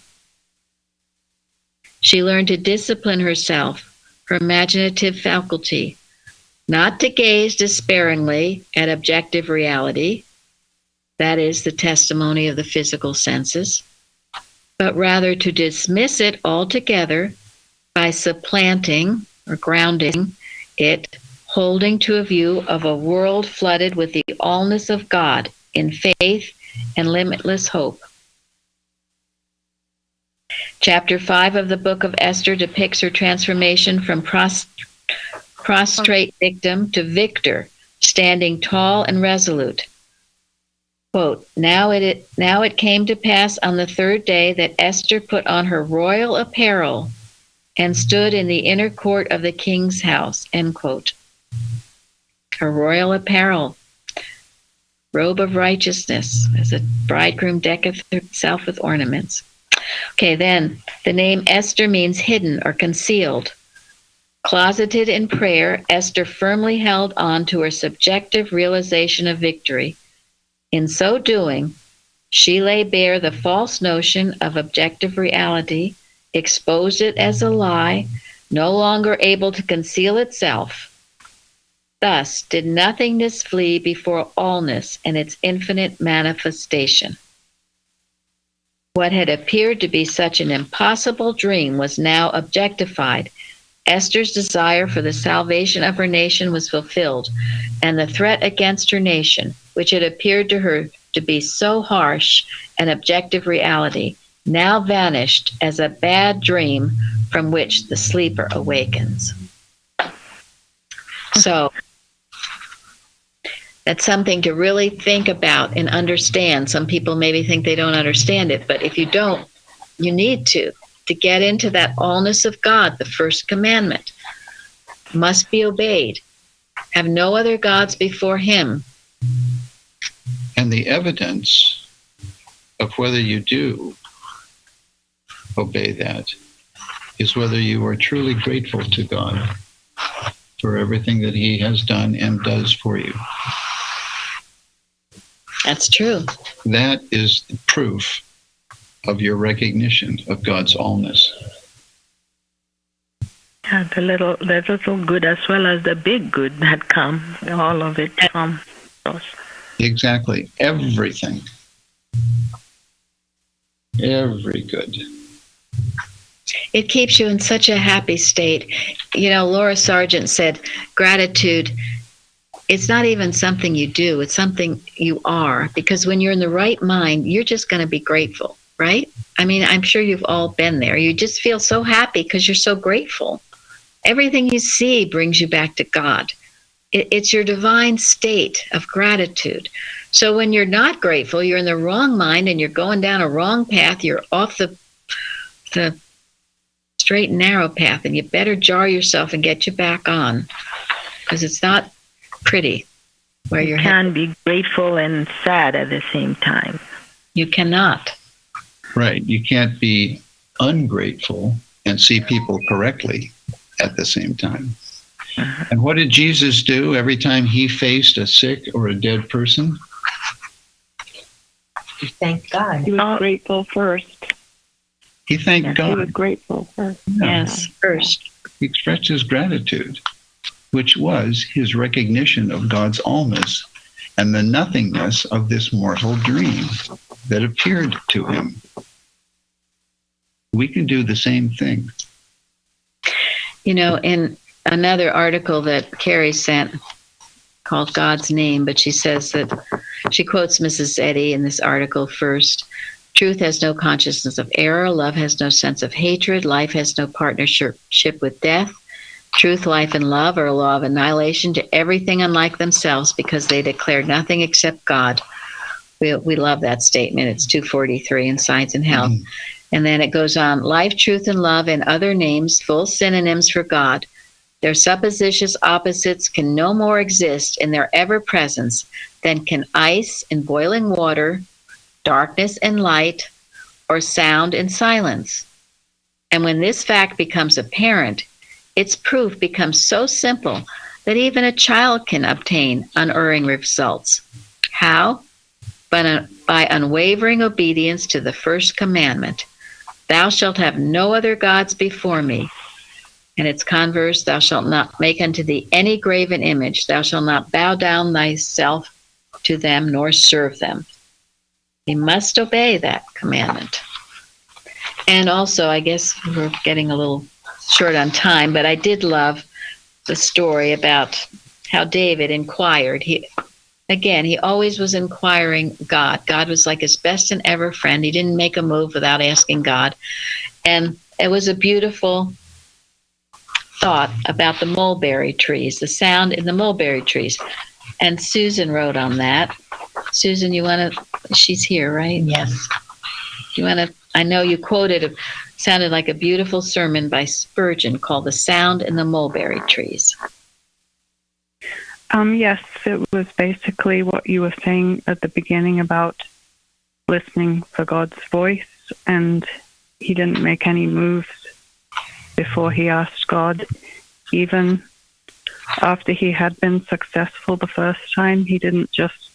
S2: She learned to discipline herself, her imaginative faculty, not to gaze despairingly at objective reality, that is, the testimony of the physical senses, but rather to dismiss it altogether by supplanting or grounding it, holding to a view of a world flooded with the allness of God in faith and limitless hope. Chapter 5 of the book of Esther depicts her transformation from prostrate victim to victor, standing tall and resolute. Quote, now it came to pass on the third day that Esther put on her royal apparel and stood in the inner court of the king's house, end quote. Her royal apparel, robe of righteousness, as a bridegroom decketh himself with ornaments. Okay, then the name Esther means hidden or concealed. Closeted in prayer, Esther firmly held on to her subjective realization of victory. In so doing, she lay bare the false notion of objective reality, exposed it as a lie, no longer able to conceal itself. Thus did nothingness flee before allness and its infinite manifestation. What had appeared to be such an impossible dream was now objectified. Esther's desire for the salvation of her nation was fulfilled, and the threat against her nation, which had appeared to her to be so harsh an objective reality, now vanished as a bad dream from which the sleeper awakens. So that's something to really think about and understand. Some people maybe think they don't understand it, but if you don't, you need to get into that allness of God. The first commandment must be obeyed. Have no other gods before him.
S5: And the evidence of whether you do obey that is whether you are truly grateful to God for everything that he has done and does for you.
S2: That's true.
S5: That is the proof of your recognition of God's allness.
S3: Yeah, the little good as well as the big good that come, all of it from us.
S5: Exactly. Everything. Every good.
S2: It keeps you in such a happy state. You know, Laura Sargent said, gratitude, it's not even something you do, it's something you are. Because when you're in the right mind, you're just going to be grateful, right? I mean, I'm sure you've all been there. You just feel so happy because you're so grateful. Everything you see brings you back to God. It's your divine state of gratitude. So when you're not grateful, you're in the wrong mind and you're going down a wrong path. You're off the straight and narrow path, and you better jar yourself and get you back on, because it's not pretty where you're
S3: can be grateful and sad at the same time.
S2: You cannot.
S5: Right. You can't be ungrateful and see people correctly at the same time. And what did Jesus do every time he faced a sick or a dead person?
S10: Thank God.
S8: He was grateful first.
S5: He thanked God.
S8: He was grateful first.
S2: Yes, first.
S5: He expressed his gratitude, which was his recognition of God's allness and the nothingness of this mortal dream that appeared to him. We can do the same thing.
S2: You know, in another article that Carrie sent called God's Name, but she says that she quotes Mrs. Eddy in this article first. Truth has no consciousness of error. Love has no sense of hatred. Life has no partnership with death. Truth, life, and love are a law of annihilation to everything unlike themselves because they declare nothing except God. We love that statement. It's 243 in Science and Health. And then it goes on, life, truth, and love and other names, full synonyms for God. Their supposititious opposites can no more exist in their ever-presence than can ice in boiling water, darkness and light, or sound and silence. And when this fact becomes apparent, its proof becomes so simple that even a child can obtain unerring results. How? By unwavering obedience to the first commandment. Thou shalt have no other gods before me. And its converse, thou shalt not make unto thee any graven image. Thou shalt not bow down thyself to them, nor serve them. You must obey that commandment. And also, I guess we're getting a little short on time, but I did love the story about how David inquired. He always was inquiring God. God was like his best and ever friend. He didn't make a move without asking God. And it was a beautiful thought about the mulberry trees, the sound in the mulberry trees. And Susan wrote on that. Susan, you want to, she's here, right?
S7: Yes.
S2: You want to, I know you quoted, sounded like a beautiful sermon by Spurgeon called The Sound in the Mulberry Trees.
S10: Yes, it was basically what you were saying at the beginning about listening for God's voice, and he didn't make any moves before he asked God. Even after he had been successful the first time, he didn't just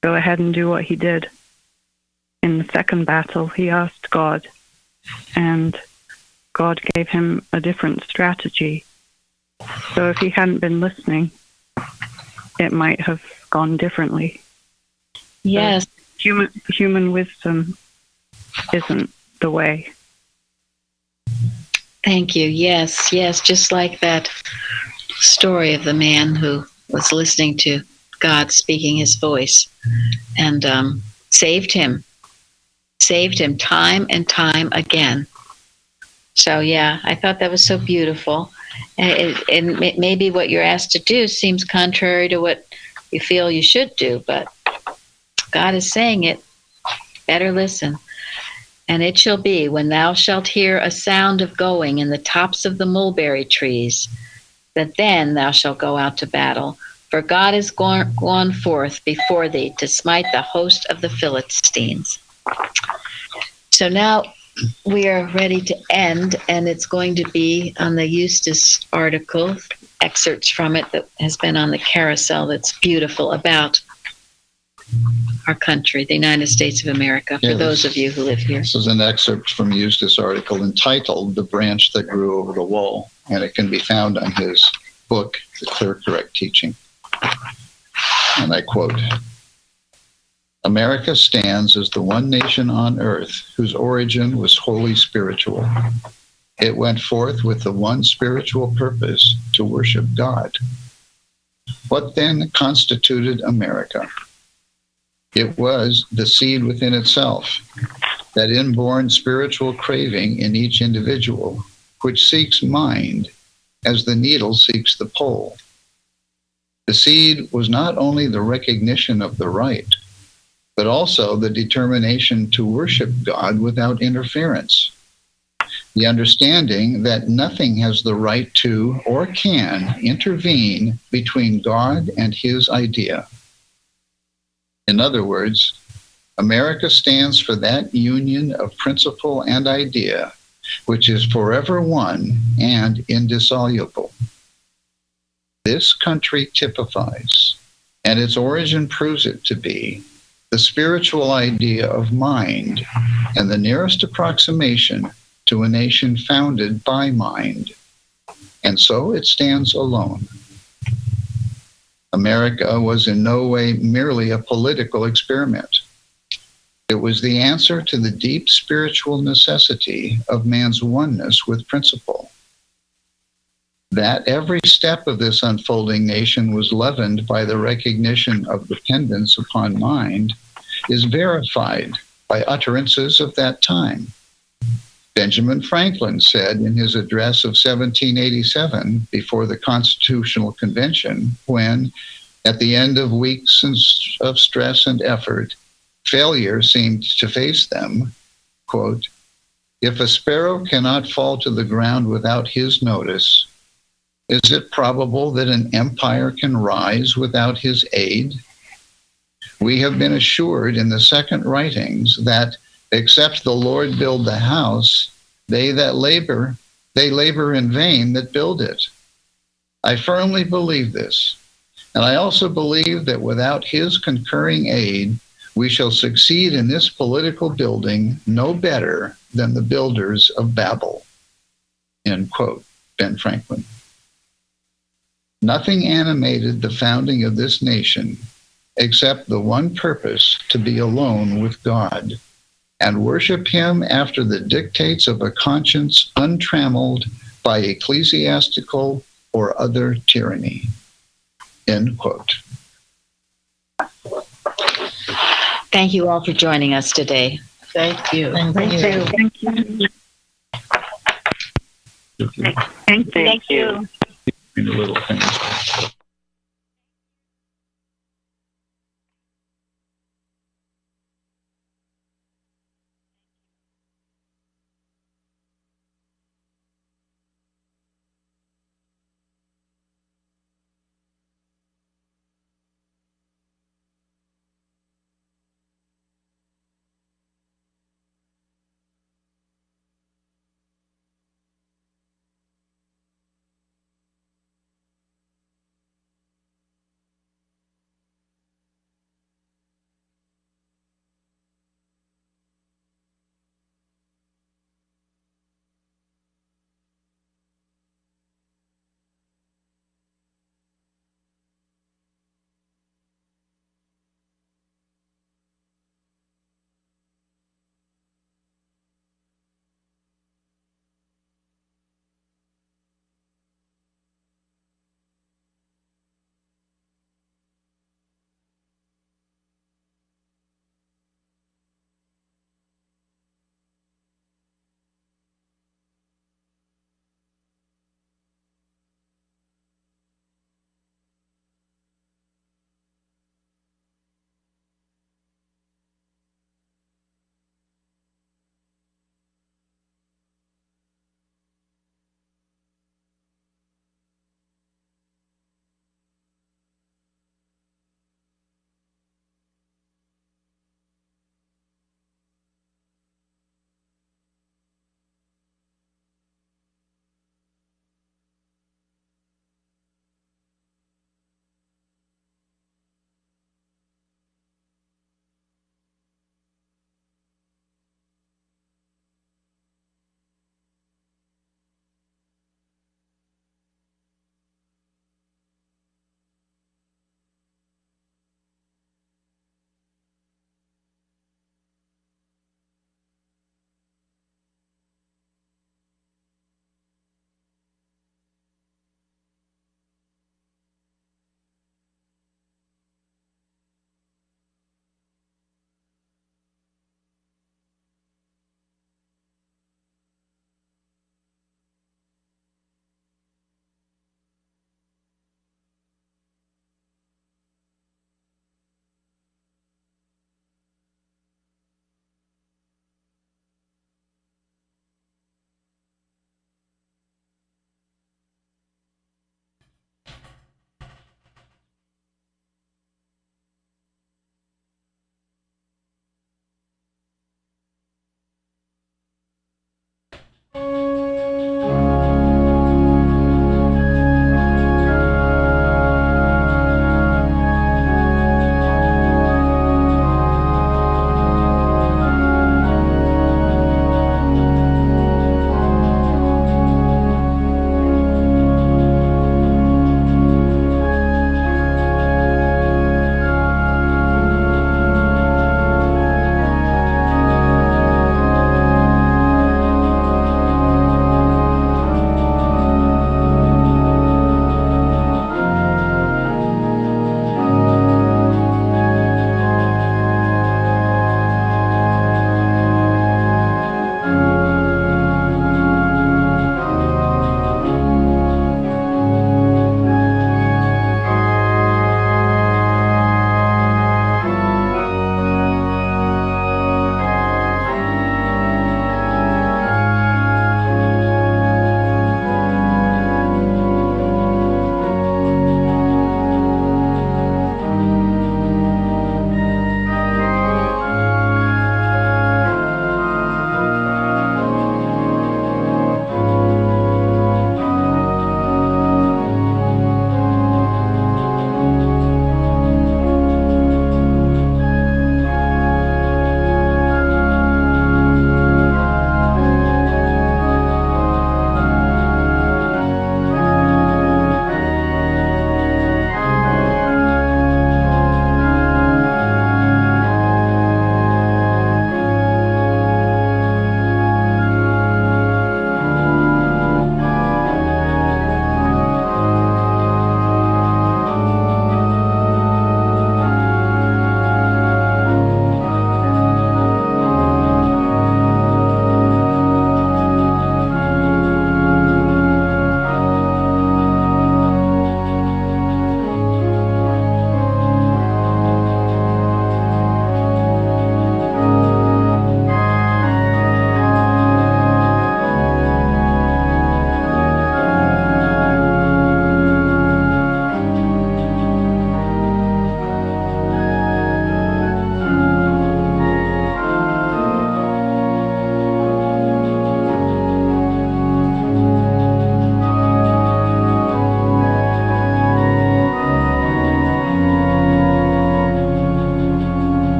S10: go ahead and do what he did. In the second battle, he asked God, and God gave him a different strategy. So if he hadn't been listening, it might have gone differently.
S2: Yes.
S10: Human wisdom isn't the way.
S2: Thank you. Yes, yes. Just like that story of the man who was listening to God speaking his voice and saved him time and time again. So, yeah, I thought that was so beautiful. And maybe what you're asked to do seems contrary to what you feel you should do, but God is saying it. Better listen. And it shall be, when thou shalt hear a sound of going in the tops of the mulberry trees, that then thou shalt go out to battle. For God is gone forth before thee to smite the host of the Philistines. So now we are ready to end, and it's going to be on the Eustace article, excerpts from it that has been on the carousel that's beautiful about our country, the United States of America, for those of you who live here.
S5: This is an excerpt from Eustace article entitled The Branch That Grew Over the Wall, and it can be found on his book, The Clear Correct Teaching. And I quote, America stands as the one nation on earth whose origin was wholly spiritual. It went forth with the one spiritual purpose to worship God. What then constituted America? It was the seed within itself, that inborn spiritual craving in each individual, which seeks mind as the needle seeks the pole. The seed was not only the recognition of the right, but also the determination to worship God without interference. The understanding that nothing has the right to or can intervene between God and his idea. In other words, America stands for that union of principle and idea, which is forever one and indissoluble. This country typifies, and its origin proves it to be, the spiritual idea of mind and the nearest approximation to a nation founded by mind. And so it stands alone. America was in no way merely a political experiment. It was the answer to the deep spiritual necessity of man's oneness with principle. That every step of this unfolding nation was leavened by the recognition of dependence upon mind is verified by utterances of that time. Benjamin Franklin said in his address of 1787 before the Constitutional Convention, when, at the end of weeks of stress and effort, failure seemed to face them, quote, if a sparrow cannot fall to the ground without his notice, is it probable that an empire can rise without his aid? We have been assured in the second writings that except the Lord build the house, they labor in vain that build it. I firmly believe this, and I also believe that without his concurring aid, we shall succeed in this political building no better than the builders of Babel. End quote, Ben Franklin. Nothing animated the founding of this nation except the one purpose to be alone with God and worship him after the dictates of a conscience untrammeled by ecclesiastical or other tyranny. End quote.
S2: Thank you all for joining us today.
S7: Thank you.
S3: Thank you.
S8: Thank you.
S5: In the little things.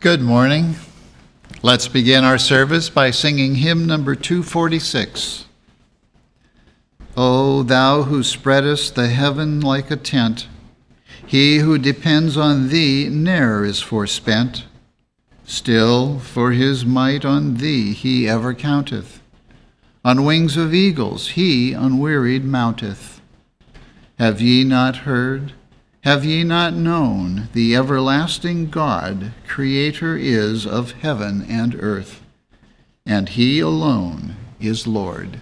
S5: Good morning. Let's begin our service by singing hymn number 246. O thou who spreadest the heaven like a tent, he who depends on thee ne'er is forspent. Still for his might on thee he ever counteth. On wings of eagles he unwearied mounteth. Have ye not heard? Have ye not known? The everlasting God, creator is of heaven and earth, and he alone is Lord.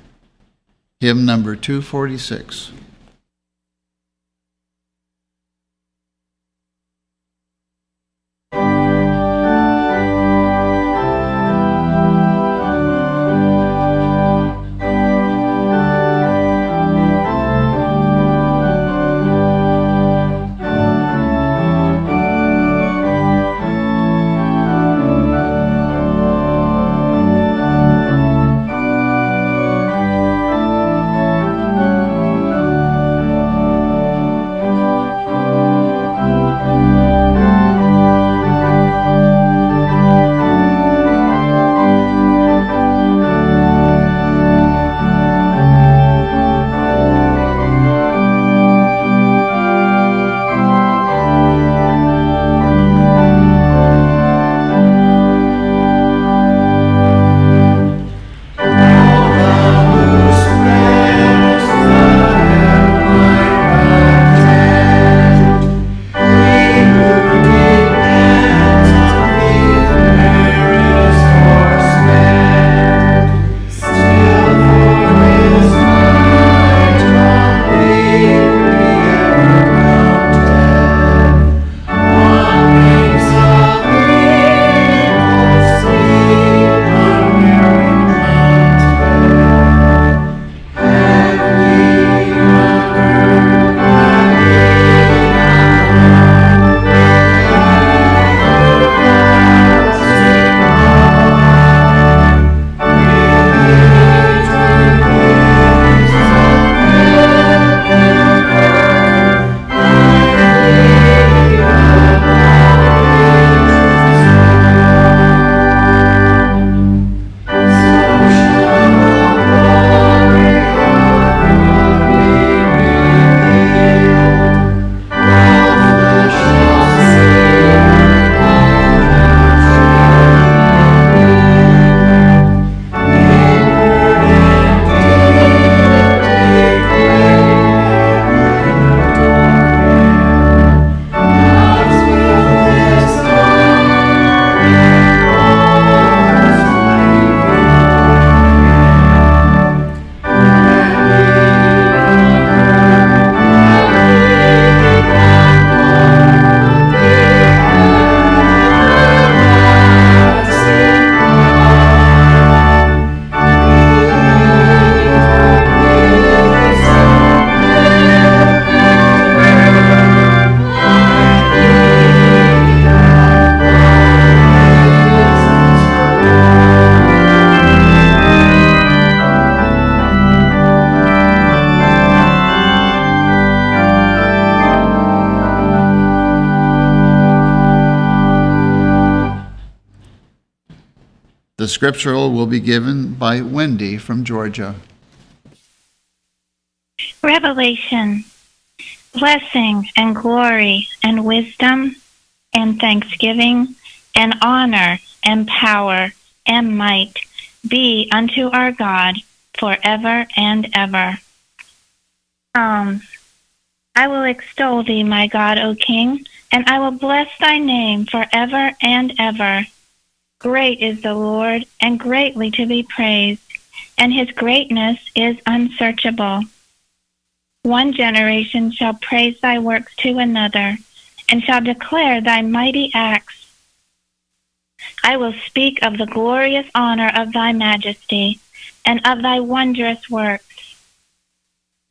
S5: Hymn number 246. scriptural will be given by Wendy from Georgia.
S11: Revelation, blessing and glory and wisdom and thanksgiving and honor and power and might be unto our God forever and ever. I will extol thee, my God, O King, and I will bless thy name forever and ever. Great is the Lord, and greatly to be praised, and his greatness is unsearchable. One generation shall praise thy works to another, and shall declare thy mighty acts. I will speak of the glorious honor of thy majesty, and of thy wondrous works.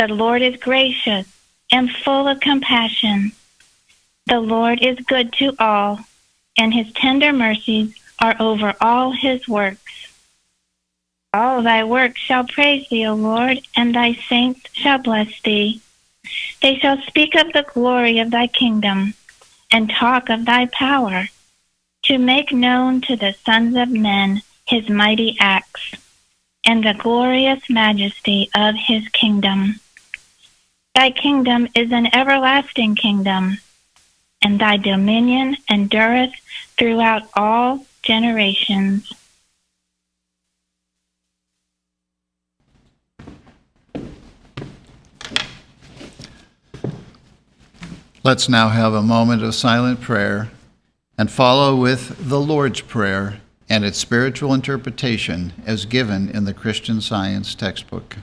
S11: The Lord is gracious and full of compassion. The Lord is good to all, and his tender mercies are over all his works. All thy works shall praise thee, O Lord, and thy saints shall bless thee. They shall speak of the glory of thy kingdom, and talk of thy power, to make known to the sons of men his mighty acts, and the glorious majesty of his kingdom. Thy kingdom is an everlasting kingdom, and thy dominion endureth throughout all generations.
S5: Let's now have a moment of silent prayer and follow with the Lord's Prayer and its spiritual interpretation as given in the Christian Science textbook.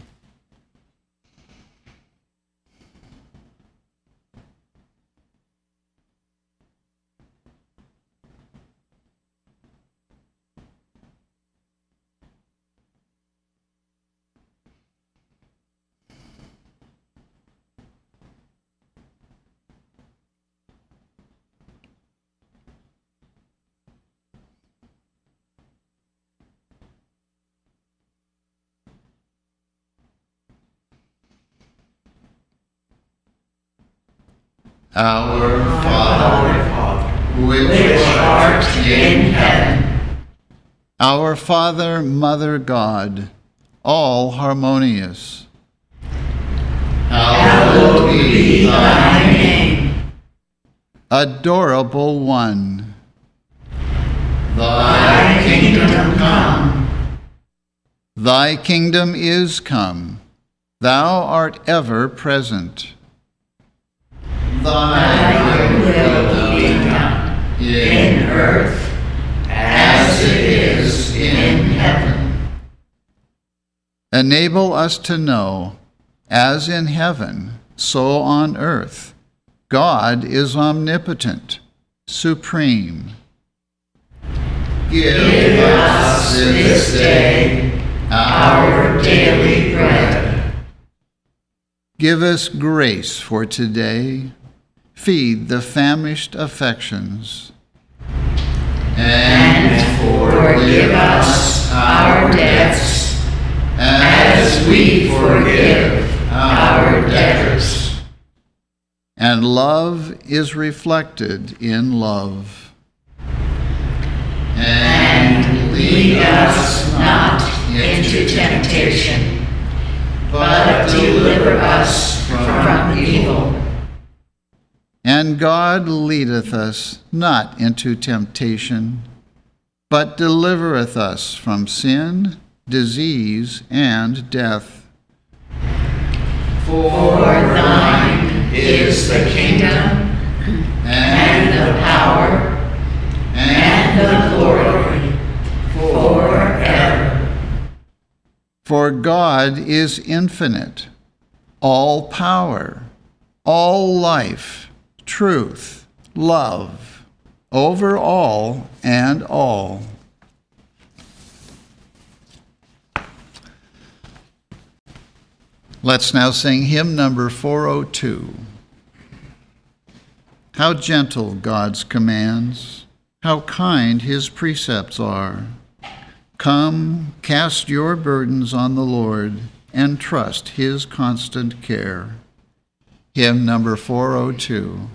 S5: Our Father, which art in heaven. Our Father, Mother God, all harmonious. Hallowed be thy name. Adorable One. Thy kingdom come. Thy kingdom is come. Thou art ever present. Thy will be done in earth as it is in heaven. Enable us to know, as in heaven, so on earth, God is omnipotent, supreme. Give us this day our daily bread. Give us grace for today. Feed the famished affections. And forgive us our debts, as we forgive our debtors. And love is reflected in love. And lead us not into temptation, but deliver us from evil. And God leadeth us not into temptation, but delivereth us from sin, disease, and death. For thine is the kingdom, and the power, and the glory, forever. For God is infinite, all power, all life, truth, love, over all and all. Let's now sing hymn number 402. How gentle God's commands, how kind his precepts are. Come, cast your burdens on the Lord, and trust his constant care. Hymn number 402.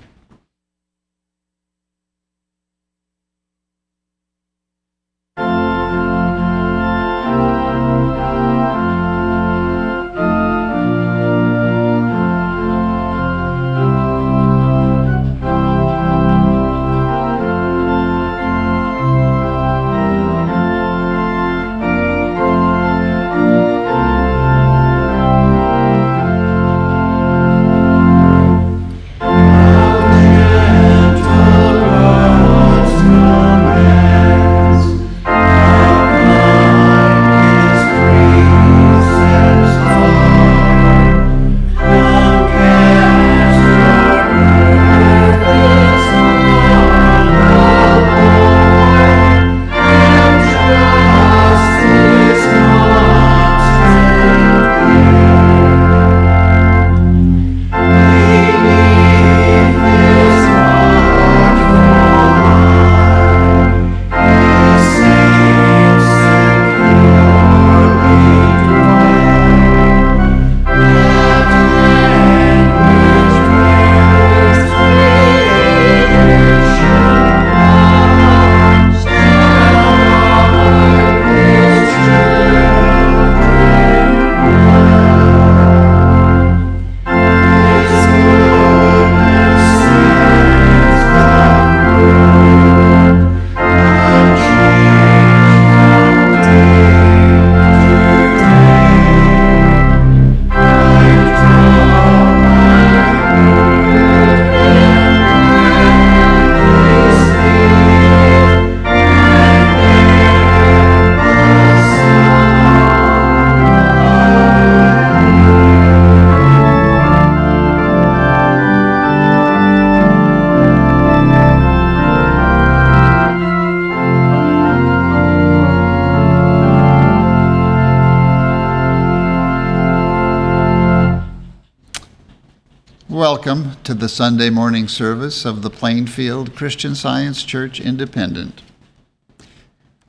S5: welcome to the Sunday morning service of the Plainfield Christian Science Church Independent.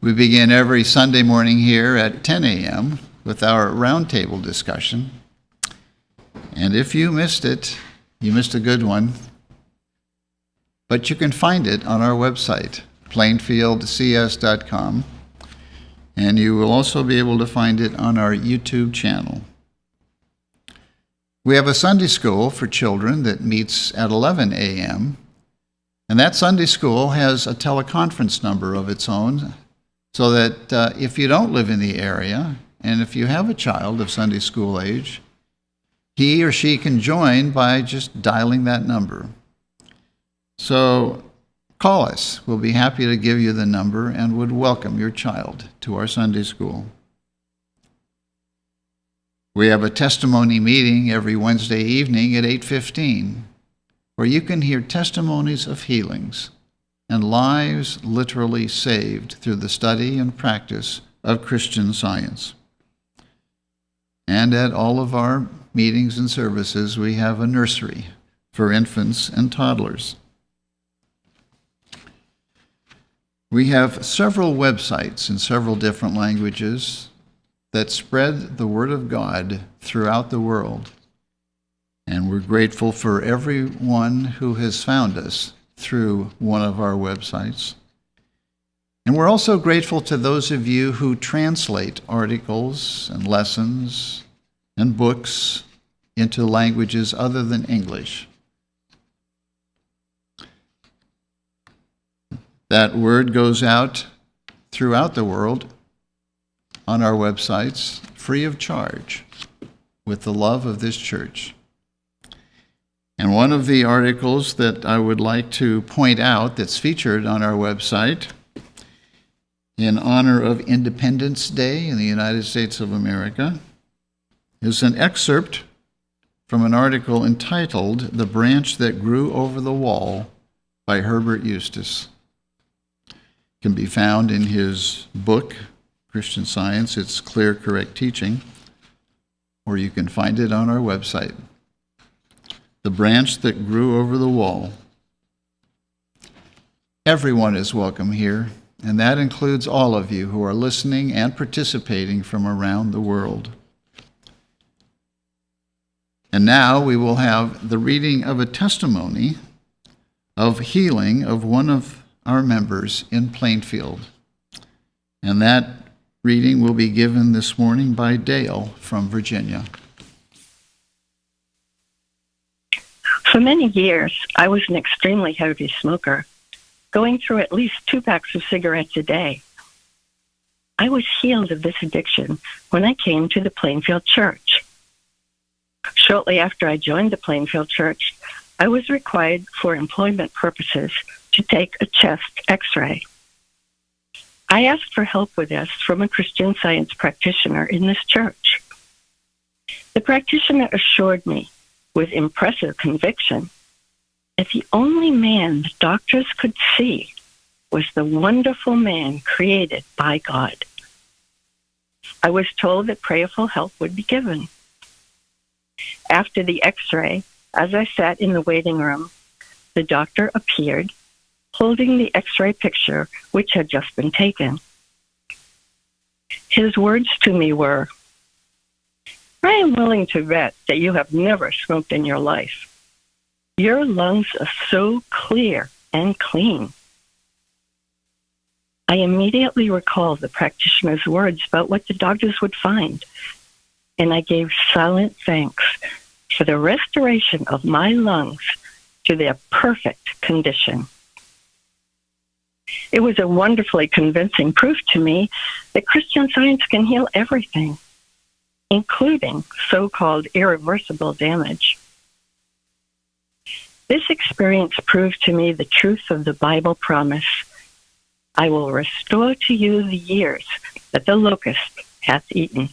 S5: We begin every Sunday morning here at 10 a.m. with our roundtable discussion. And if you missed it, you missed a good one. But you can find it on our website, plainfieldcs.com, and you will also be able to find it on our YouTube channel. We have a Sunday school for children that meets at 11 a.m., and that Sunday school has a teleconference number of its own, so that if you don't live in the area, and if you have a child of Sunday school age, he or she can join by just dialing that number. So call us. We'll be happy to give you the number and would welcome your child to our Sunday school. We have a testimony meeting every Wednesday evening at 8:15, where you can hear testimonies of healings and lives literally saved through the study and practice of Christian Science. And at all of our meetings and services, we have a nursery for infants and toddlers. We have several websites in several different languages that spread the Word of God throughout the world. And we're grateful for everyone who has found us through one of our websites. And we're also grateful to those of you who translate articles and lessons and books into languages other than English. That word goes out throughout the world on our websites, free of charge, with the love of this church. And one of the articles that I would like to point out that's featured on our website in honor of Independence Day in the United States of America is an excerpt from an article entitled "The Branch That Grew Over the Wall" by Herbert Eustace. It can be found in his book, Christian Science, It's Clear, Correct Teaching, or you can find it on our website. The Branch That Grew Over the Wall. Everyone is welcome here, and that includes all of you who are listening and participating from around the world. And now we will have the reading of a testimony of healing of one of our members in Plainfield. And that reading will be given this morning by Dale from Virginia.
S12: For many years, I was an extremely heavy smoker, going through at least 2 packs of cigarettes a day. I was healed of this addiction when I came to the Plainfield Church. Shortly after I joined the Plainfield Church, I was required for employment purposes to take a chest x-ray. I asked for help with this from a Christian Science practitioner in this church. The practitioner assured me, with impressive conviction, that the only man the doctors could see was the wonderful man created by God. I was told that prayerful help would be given. After the x-ray, as I sat in the waiting room, the doctor appeared, holding the x-ray picture which had just been taken. His words to me were, "I am willing to bet that you have never smoked in your life. Your lungs are so clear and clean." I immediately recalled the practitioner's words about what the doctors would find, and I gave silent thanks for the restoration of my lungs to their perfect condition. It was a wonderfully convincing proof to me that Christian Science can heal everything, including so-called irreversible damage. This experience proved to me the truth of the Bible promise, "I will restore to you the years that the locust hath eaten."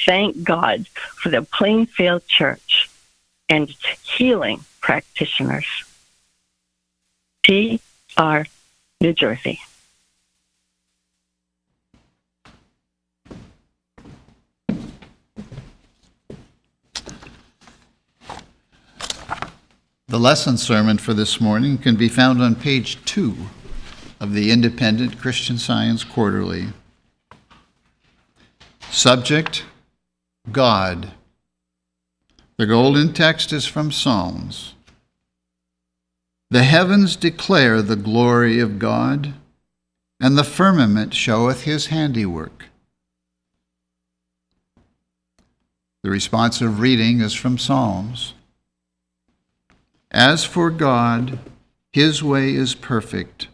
S12: Thank God for the Plainfield Church and its healing practitioners. P.R., New Jersey.
S5: The lesson sermon for this morning can be found on page 2 of the Independent Christian Science Quarterly. Subject, God. The golden text is from Psalms. The heavens declare the glory of God, and the firmament showeth his handiwork. The responsive reading is from Psalms. As for God, his way is perfect.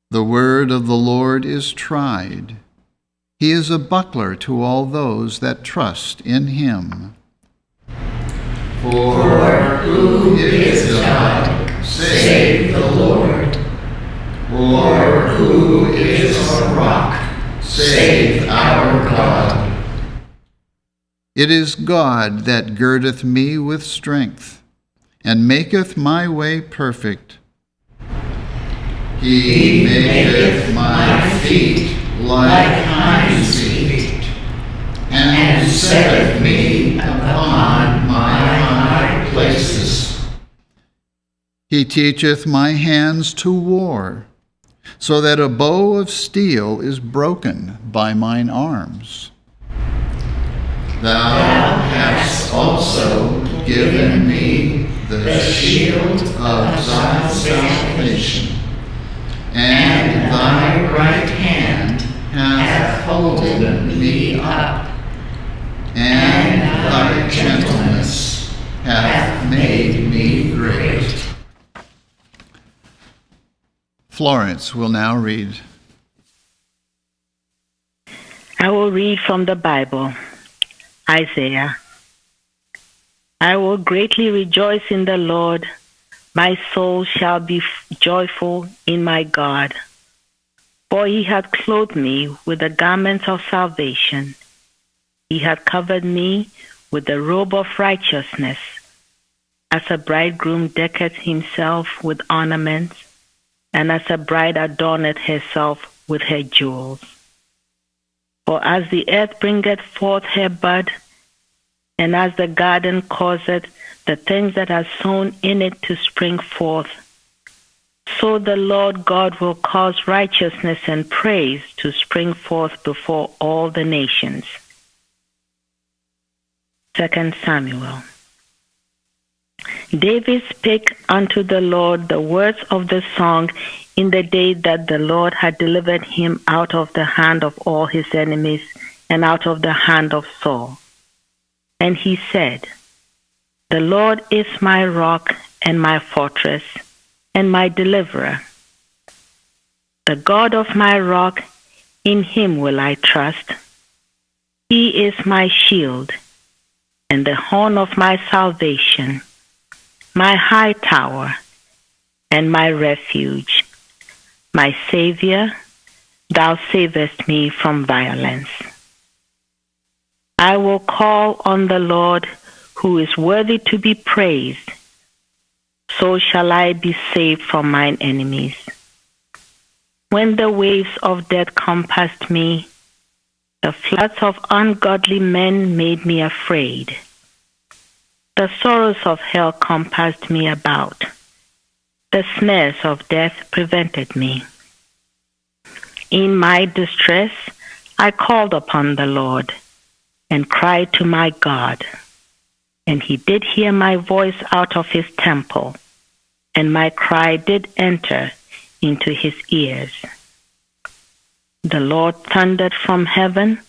S5: The word of the Lord is tried. He is a buckler to all those that trust in him.
S13: For who is God, save the Lord? Or who is a rock, save our God?
S5: It is God that girdeth me with strength, and maketh my way perfect. He maketh my feet like hinds feet, and setteth me upon my high places. He teacheth my hands to war, so that a bow of steel is broken by mine arms. Thou hast also given me the shield of thy salvation, and thy right hand hath holden me up, and thy gentleness hath made me great. Florence will now read.
S3: I will read from the Bible. Isaiah. I will greatly rejoice in the Lord. My soul shall be joyful in my God. For he hath clothed me with the garments of salvation. He hath covered me with the robe of righteousness, as a bridegroom decketh himself with ornaments, and as a bride adorneth herself with her jewels. For as the earth bringeth forth her bud, and as the garden causeth the things that are sown in it to spring forth, so the Lord God will cause righteousness and praise to spring forth before all the nations. 2 Samuel. David spake unto the Lord the words of the song in the day that the Lord had delivered him out of the hand of all his enemies and out of the hand of Saul. And he said, The Lord is my rock and my fortress and my deliverer. The God of my rock, in him will I trust. He is my shield and the horn of my salvation, my high tower and my refuge. My Savior, thou savest me from violence. I will call on the Lord, who is worthy to be praised. So shall I be saved from mine enemies. When the waves of death compassed me, the floods of ungodly men made me afraid. The sorrows of hell compassed me about. The snares of death prevented me. In my distress, I called upon the Lord and cried to my God. And he did hear my voice out of his temple, and my cry did enter into his ears. The Lord thundered from heaven,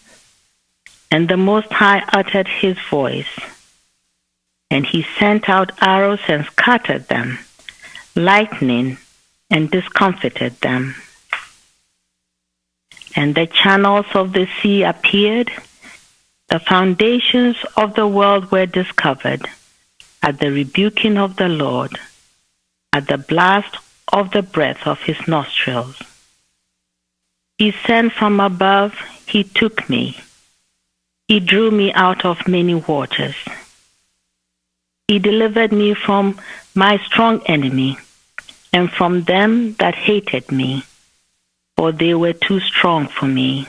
S3: and the Most High uttered his voice. And he sent out arrows and scattered them, lightning and discomfited them. And the channels of the sea appeared, the foundations of the world were discovered at the rebuking of the Lord, at the blast of the breath of his nostrils. He sent from above, he took me. He drew me out of many waters. He delivered me from my strong enemy and from them that hated me, for they were too strong for me.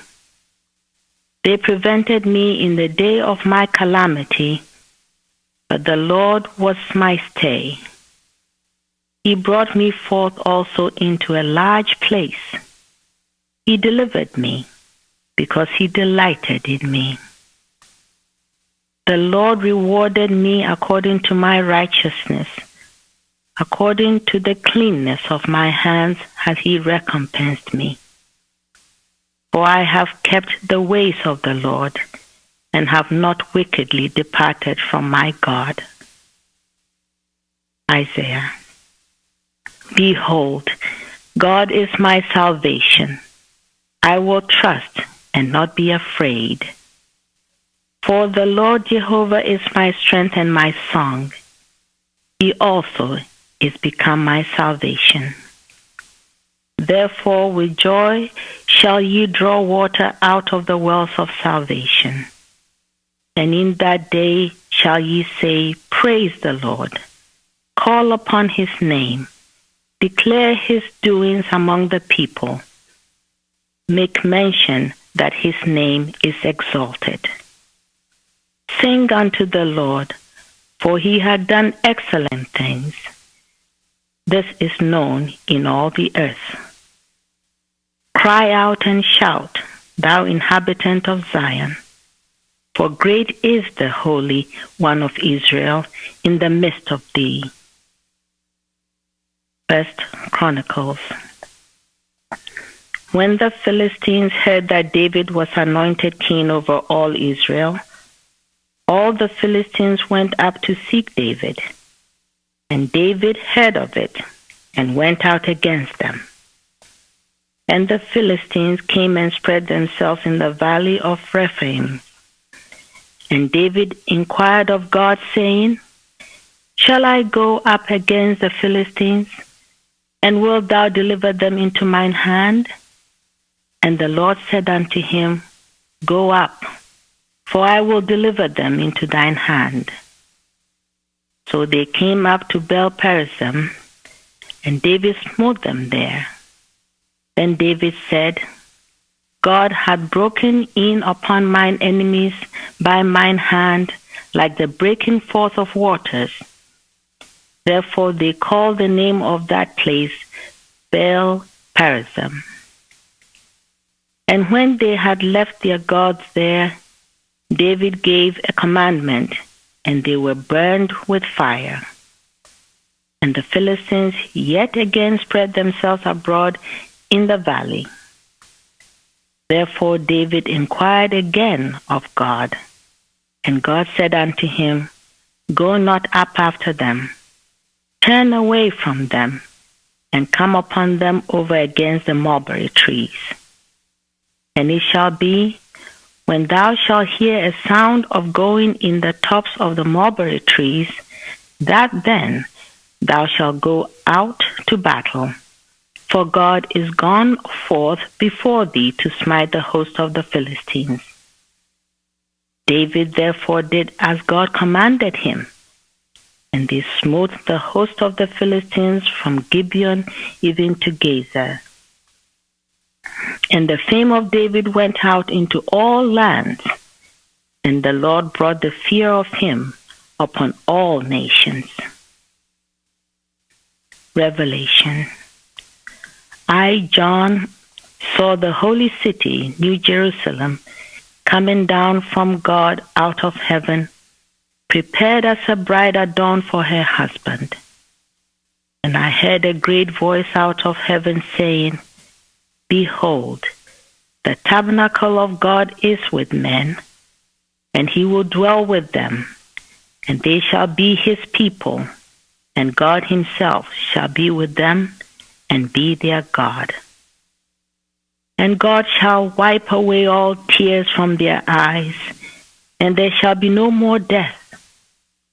S3: They prevented me in the day of my calamity, but the Lord was my stay. he brought me forth also into a large place. He delivered me, because he delighted in me. The Lord rewarded me according to my righteousness. According to the cleanness of my hands has he recompensed me. For I have kept the ways of the Lord, and have not wickedly departed from my God. Isaiah. Behold, God is my salvation. I will trust and not be afraid. For the Lord Jehovah is my strength and my song. He also is become my salvation. Therefore with joy shall ye draw water out of the wells of salvation. And in that day shall ye say, Praise the Lord. Call upon his name. Declare his doings among the people. Make mention that his name is exalted. Sing unto the Lord, for he hath done excellent things. This is known in all the earth. Cry out and shout, thou inhabitant of Zion, for great is the Holy One of Israel in the midst of thee. 1 Chronicles. When the Philistines heard that David was anointed king over all Israel, all the Philistines went up to seek David. And David heard of it and went out against them. And the Philistines came and spread themselves in the valley of Rephaim. And David inquired of God, saying, Shall I go up against the Philistines? And wilt thou deliver them into mine hand? And the Lord said unto him, Go up, for I will deliver them into thine hand. So they came up to Baal-perazim, and David smote them there. Then David said, God hath broken in upon mine enemies by mine hand, like the breaking forth of waters. Therefore they called the name of that place Baal-perazim. And when they had left their gods there, David gave a commandment, and they were burned with fire. And the Philistines yet again spread themselves abroad in the valley. Therefore David inquired again of God, and God said unto him, Go not up after them, turn away from them, and come upon them over against the mulberry trees. And it shall be, when thou shalt hear a sound of going in the tops of the mulberry trees, that then thou shalt go out to battle. For God is gone forth before thee to smite the host of the Philistines. David therefore did as God commanded him, and they smote the host of the Philistines from Gibeon even to Gazer. And the fame of David went out into all lands, and the Lord brought the fear of him upon all nations. Revelation. I, John, saw the holy city, New Jerusalem, coming down from God out of heaven, prepared as a bride adorned for her husband. And I heard a great voice out of heaven saying, Behold, the tabernacle of God is with men, and he will dwell with them, and they shall be his people, and God himself shall be with them, and be their God. And God shall wipe away all tears from their eyes, and there shall be no more death,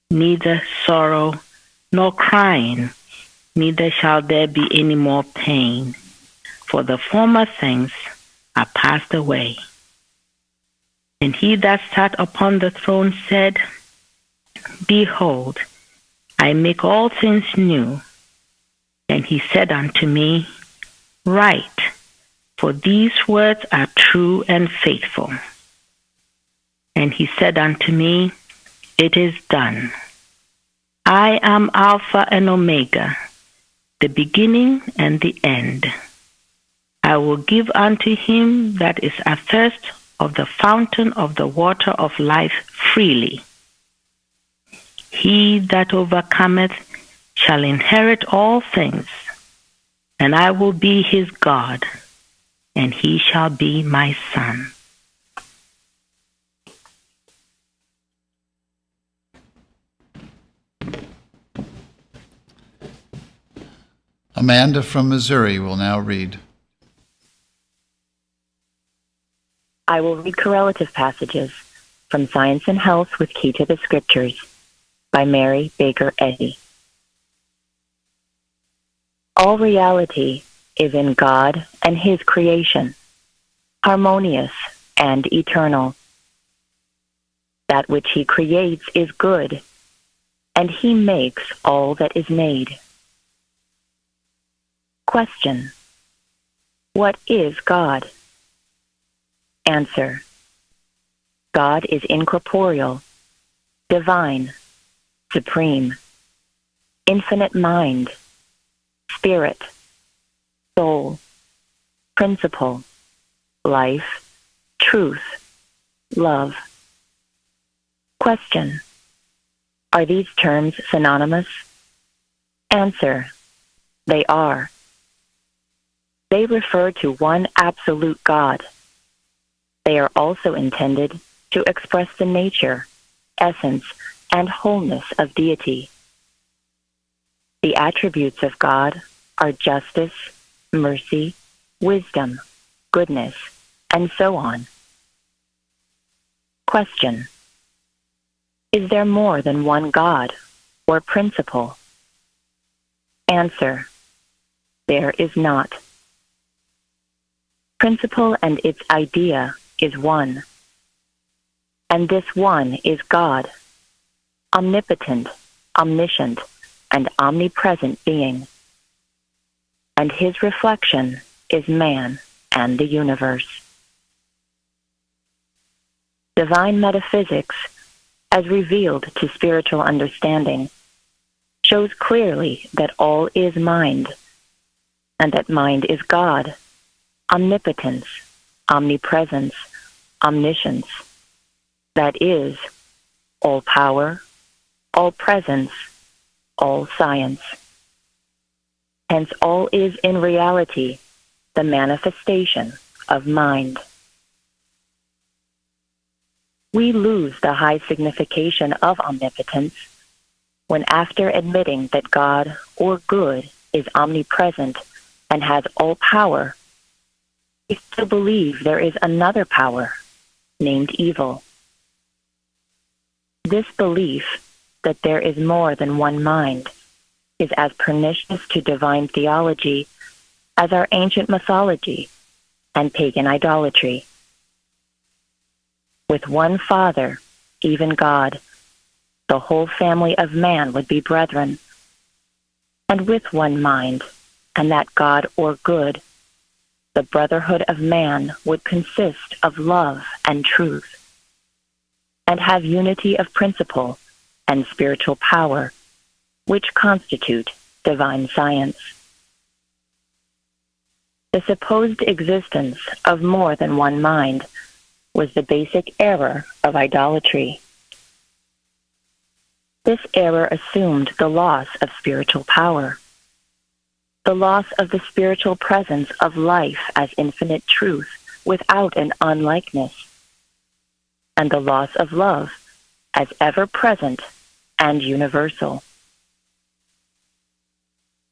S3: neither sorrow, nor crying, neither shall there be any more pain. For the former things are passed away. And he that sat upon the throne said, Behold, I make all things new. And he said unto me, Write, for these words are true and faithful. And he said unto me, It is done. I am Alpha and Omega, the beginning and the end. I will give unto him that is athirst of the fountain of the water of life freely. He that overcometh shall inherit all things, and I will be his God, and he shall be my son.
S5: Amanda from Missouri will now read.
S14: I will read correlative passages from Science and Health with Key to the Scriptures by Mary Baker Eddy. All reality is in God and His creation, harmonious and eternal. That which He creates is good, and He makes all that is made. Question: what is God? Answer: God is incorporeal, divine, supreme, infinite mind, spirit, soul, principle, life, truth, love. Question: are these terms synonymous? Answer: they are. They refer to one absolute God. They are also intended to express the nature, essence, and wholeness of deity. The attributes of God are justice, mercy, wisdom, goodness, and so on. Question: is there more than one God or principle? Answer: there is not. Principle and its idea is one, and this one is God, omnipotent, omniscient, and omnipresent being, and his reflection is man and the universe. Divine metaphysics, as revealed to spiritual understanding, shows clearly that all is mind, and that mind is God, omnipotence, omnipresence, omniscience, that is, all power, all presence, all science. Hence, all is in reality the manifestation of mind. We lose the high signification of omnipotence when, after admitting that God or good is omnipresent and has all power, we still believe there is another power, named evil. This belief that there is more than one mind is as pernicious to divine theology as our ancient mythology and pagan idolatry. With one Father, even God, the whole family of man would be brethren, and with one mind, and that God or good, the brotherhood of man would consist of love and truth, and have unity of principle and spiritual power, which constitute divine science. The supposed existence of more than one mind was the basic error of idolatry. This error assumed the loss of spiritual power, the loss of the spiritual presence of life as infinite truth without an unlikeness, and the loss of love as ever-present and universal.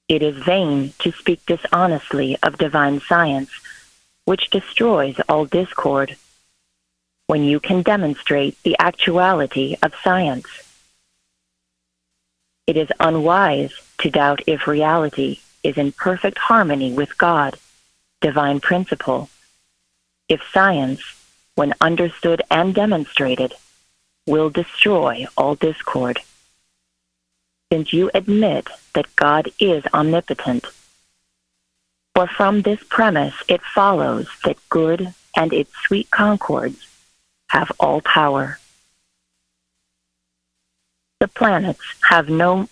S14: It is vain to speak dishonestly of divine science, which destroys all discord, when you can demonstrate the actuality of science. It is unwise to doubt if reality is in perfect harmony with God, divine principle, if science, when understood and demonstrated, will destroy all discord. Since you admit that God is omnipotent, for from this premise it follows that good and its sweet concords have all power. The planets have no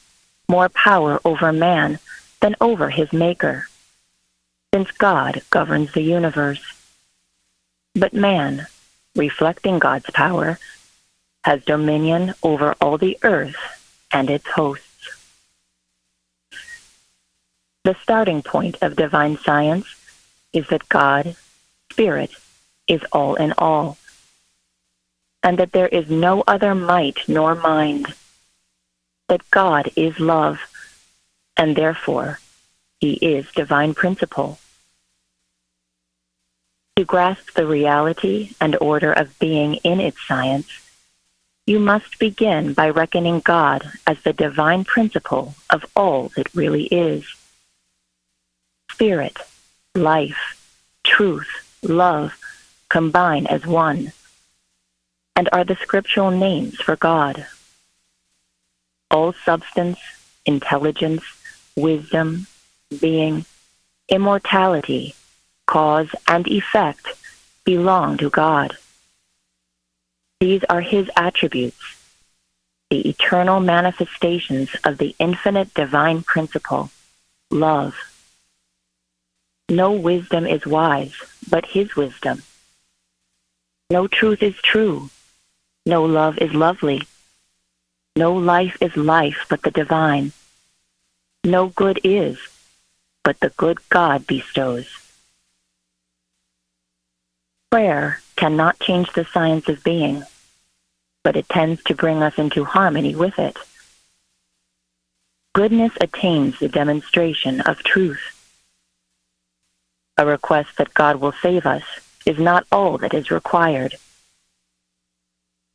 S14: more power over man than over his maker, since God governs the universe. But man, reflecting God's power, has dominion over all the earth and its hosts. The starting point of divine science is that God, Spirit, is all in all, and that there is no other might nor mind, that God is love, and therefore he is divine principle. To grasp the reality and order of being in its science, you must begin by reckoning God as the divine principle of all that really is. Spirit, life, truth, love combine as one, and are the scriptural names for God. All substance, intelligence, wisdom, being, immortality, cause, and effect belong to God. These are his attributes, the eternal manifestations of the infinite divine principle, love. No wisdom is wise but his wisdom. No truth is true. No love is lovely. No life is life but the divine. No good is but the good God bestows. Prayer cannot change the science of being, but it tends to bring us into harmony with it. Goodness attains the demonstration of truth. A request that God will save us is not all that is required.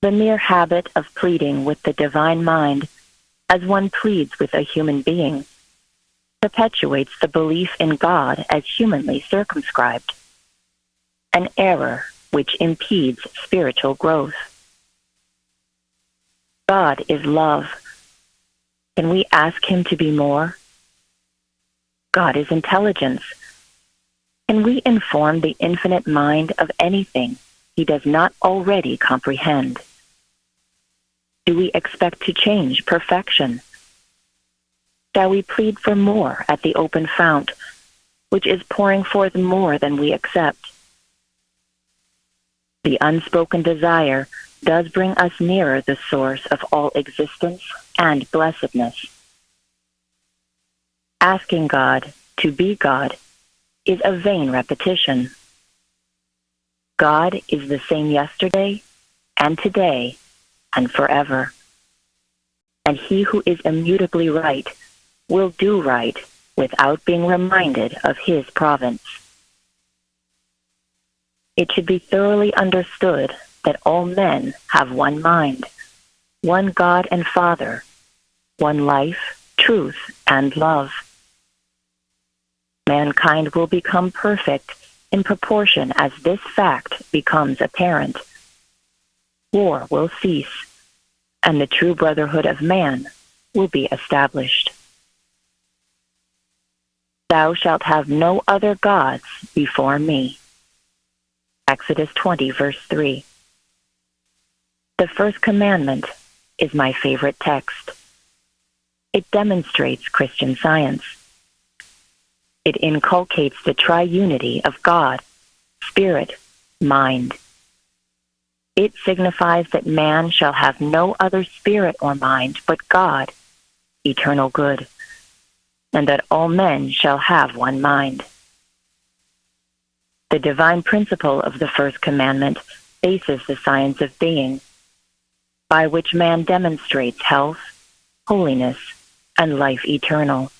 S14: The mere habit of pleading with the divine mind as one pleads with a human being perpetuates the belief in God as humanly circumscribed, an error which impedes spiritual growth. God is love. Can we ask him to be more? God is intelligence. Can we inform the infinite mind of anything he does not already comprehend? Do we expect to change perfection? Shall we plead for more at the open fount, which is pouring forth more than we accept? The unspoken desire does bring us nearer the source of all existence and blessedness. Asking God to be God is a vain repetition. God is the same yesterday and today and forever. And he who is immutably right will do right without being reminded of his province. It should be thoroughly understood that all men have one mind, one God and Father, one life, truth, and love. Mankind will become perfect in proportion as this fact becomes apparent. War will cease, and the true brotherhood of man will be established. Thou shalt have no other gods before me. Exodus 20, verse 3. The first commandment is my favorite text. It demonstrates Christian science. It inculcates the triunity of God, spirit, mind. It signifies that man shall have no other spirit or mind but God, eternal good, and that all men shall have one mind. The divine principle of the first commandment bases the science of being, by which man demonstrates health, holiness, and life eternal.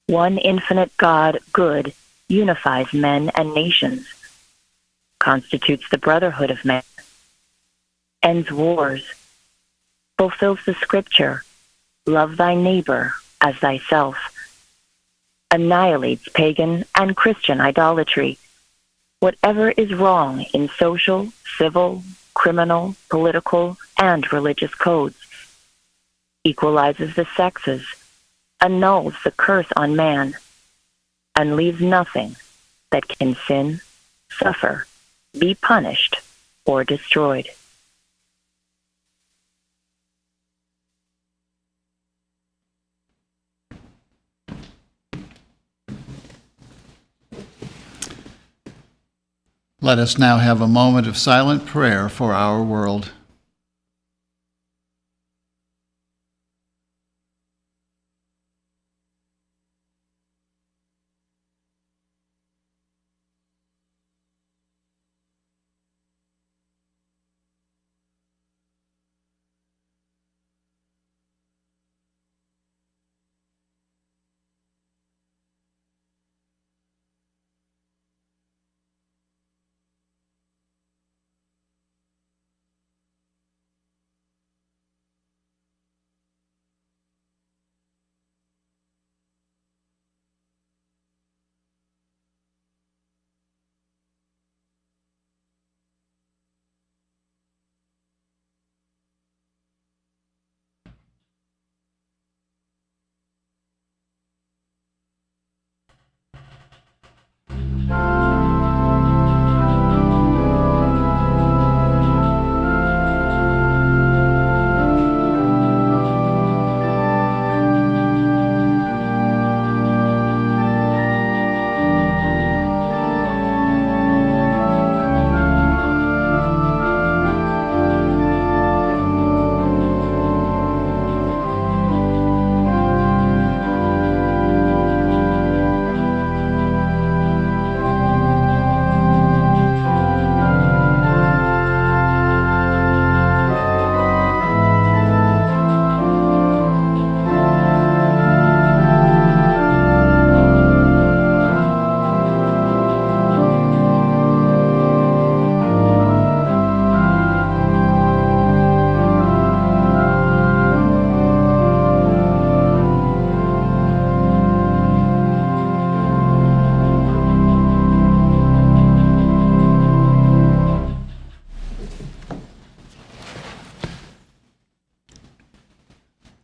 S14: One infinite God, good, unifies men and nations, constitutes the brotherhood of man, ends wars, fulfills the scripture, love thy neighbor as thyself, annihilates pagan and Christian idolatry, whatever is wrong in social, civil, criminal, political, and religious codes, equalizes the sexes, annuls the curse on man, and leaves nothing that can sin, suffer, be punished, or destroyed.
S13: Let us now have a moment of silent prayer for our world.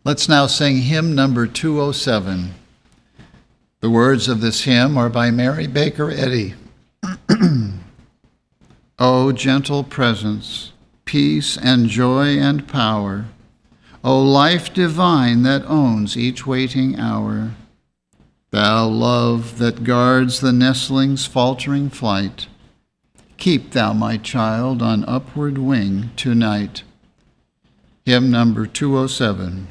S13: Let's now sing hymn number 207. The words of this hymn are by Mary Baker Eddy. O gentle presence, peace and joy and power, O life divine that owns each waiting hour, thou love that guards the nestling's faltering flight, keep thou my child on upward wing tonight. Hymn number 207.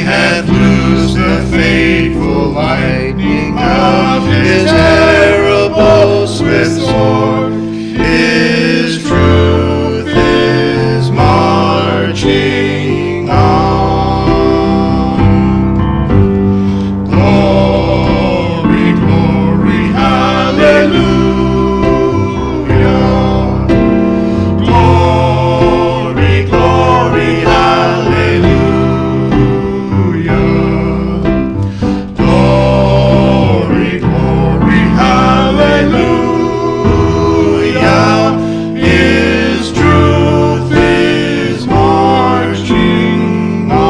S15: hath loosed the fateful lightning of his terrible swift sword. His truth is marching on. Glory, glory, hallelujah. Glory, glory, hallelujah. Glory, glory, hallelujah. His truth is marching on.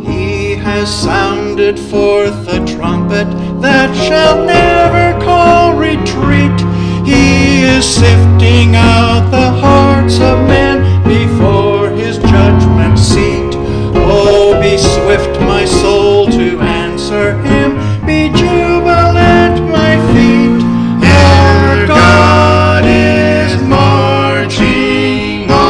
S15: He has sounded forth a trumpet that shall never call retreat. He is sifting out the hearts of men before his judgment seat. Oh, be swift, my soul, to answer him. Be jubilant, my feet. Our God is marching on.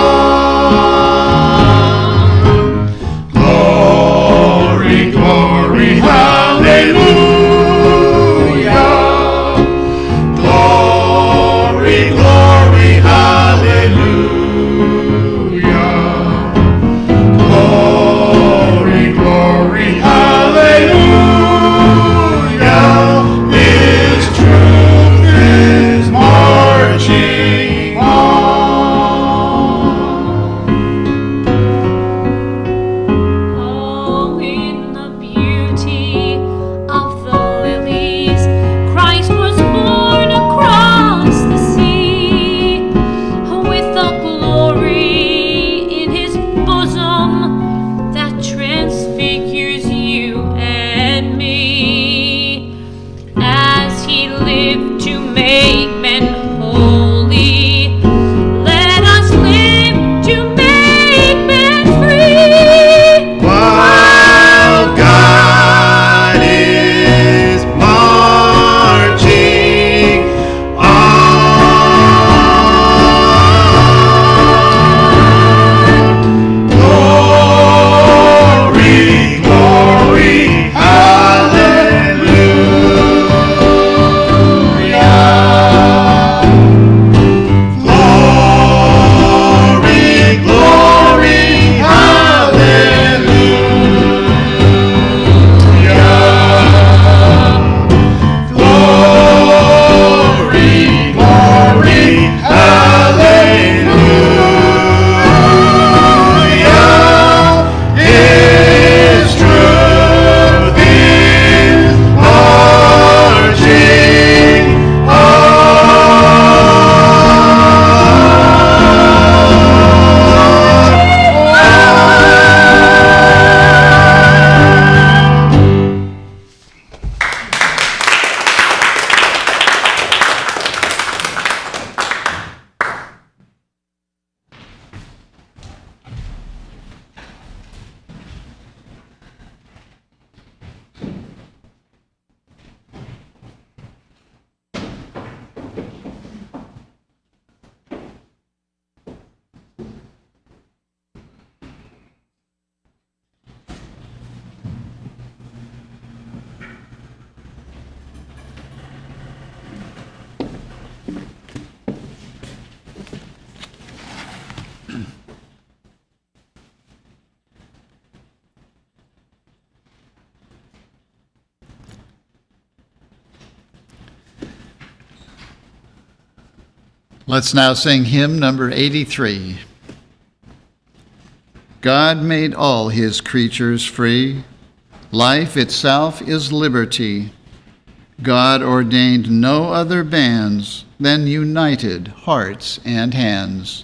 S15: Glory, glory, hallelujah. Glory, glory, hallelujah. Glory, glory, hallelujah. His truth is marching on.
S16: Oh, in the beauty of the lilies, Christ was born across the sea, with a glory in his bosom that transfigures you and me. As he lived to make men holy, let us live to make men free.
S15: While God is marching on. Glory, glory, hallelujah. Glory, glory, hallelujah. Glory, glory, hallelujah. His truth is marching
S13: Let's now sing hymn number 83. God made all his creatures free. Life itself is liberty. God ordained no other bands than united hearts and hands.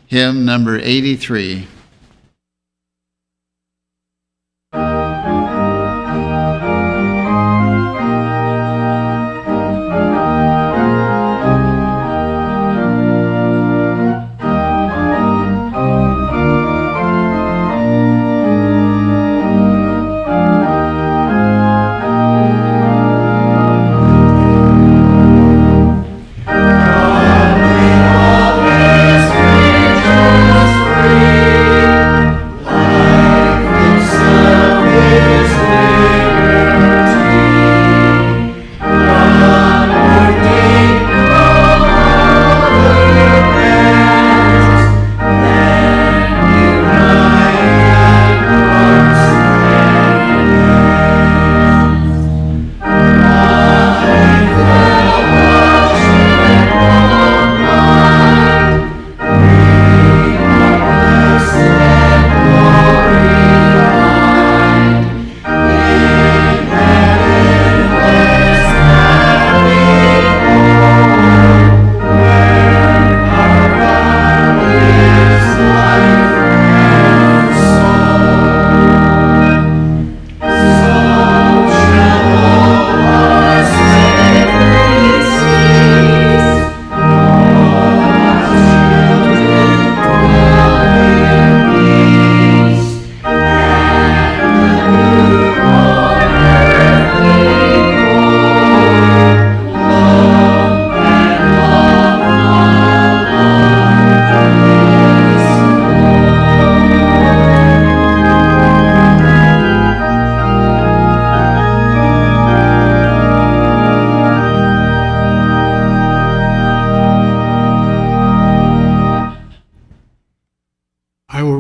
S13: Hymn number 83.
S15: God will always be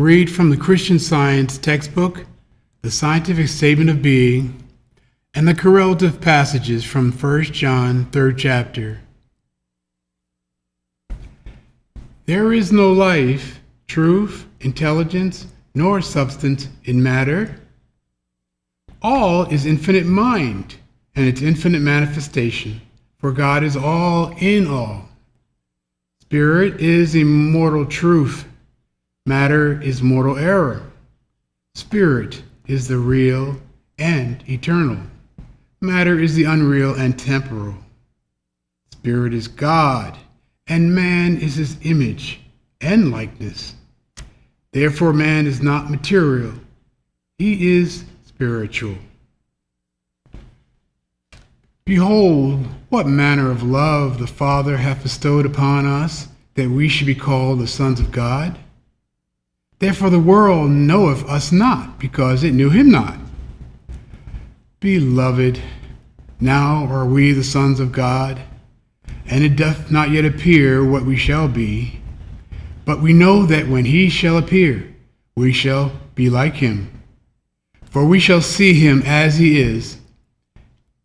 S17: read from the Christian Science textbook, the Scientific Statement of Being, and the correlative passages from 1 John, 3rd chapter. There is no life, truth, intelligence, nor substance in matter. All is infinite mind and its infinite manifestation, for God is all in all. Spirit is immortal truth. Matter is mortal error. Spirit is the real and eternal. Matter is the unreal and temporal. Spirit is God, and man is his image and likeness. Therefore, man is not material. He is spiritual. Behold, what manner of love the Father hath bestowed upon us, that we should be called the sons of God. Therefore the world knoweth us not, because it knew him not. Beloved, now are we the sons of God, and it doth not yet appear what we shall be. But we know that when he shall appear, we shall be like him. For we shall see him as he is.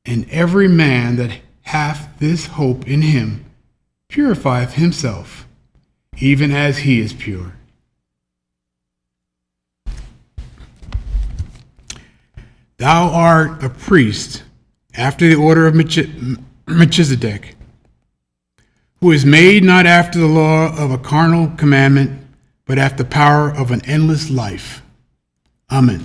S17: And every man that hath this hope in him purifieth himself, even as he is pure. Thou art a priest after the order of Melchizedek, who is made not after the law of a carnal commandment, but after the power of an endless life. Amen.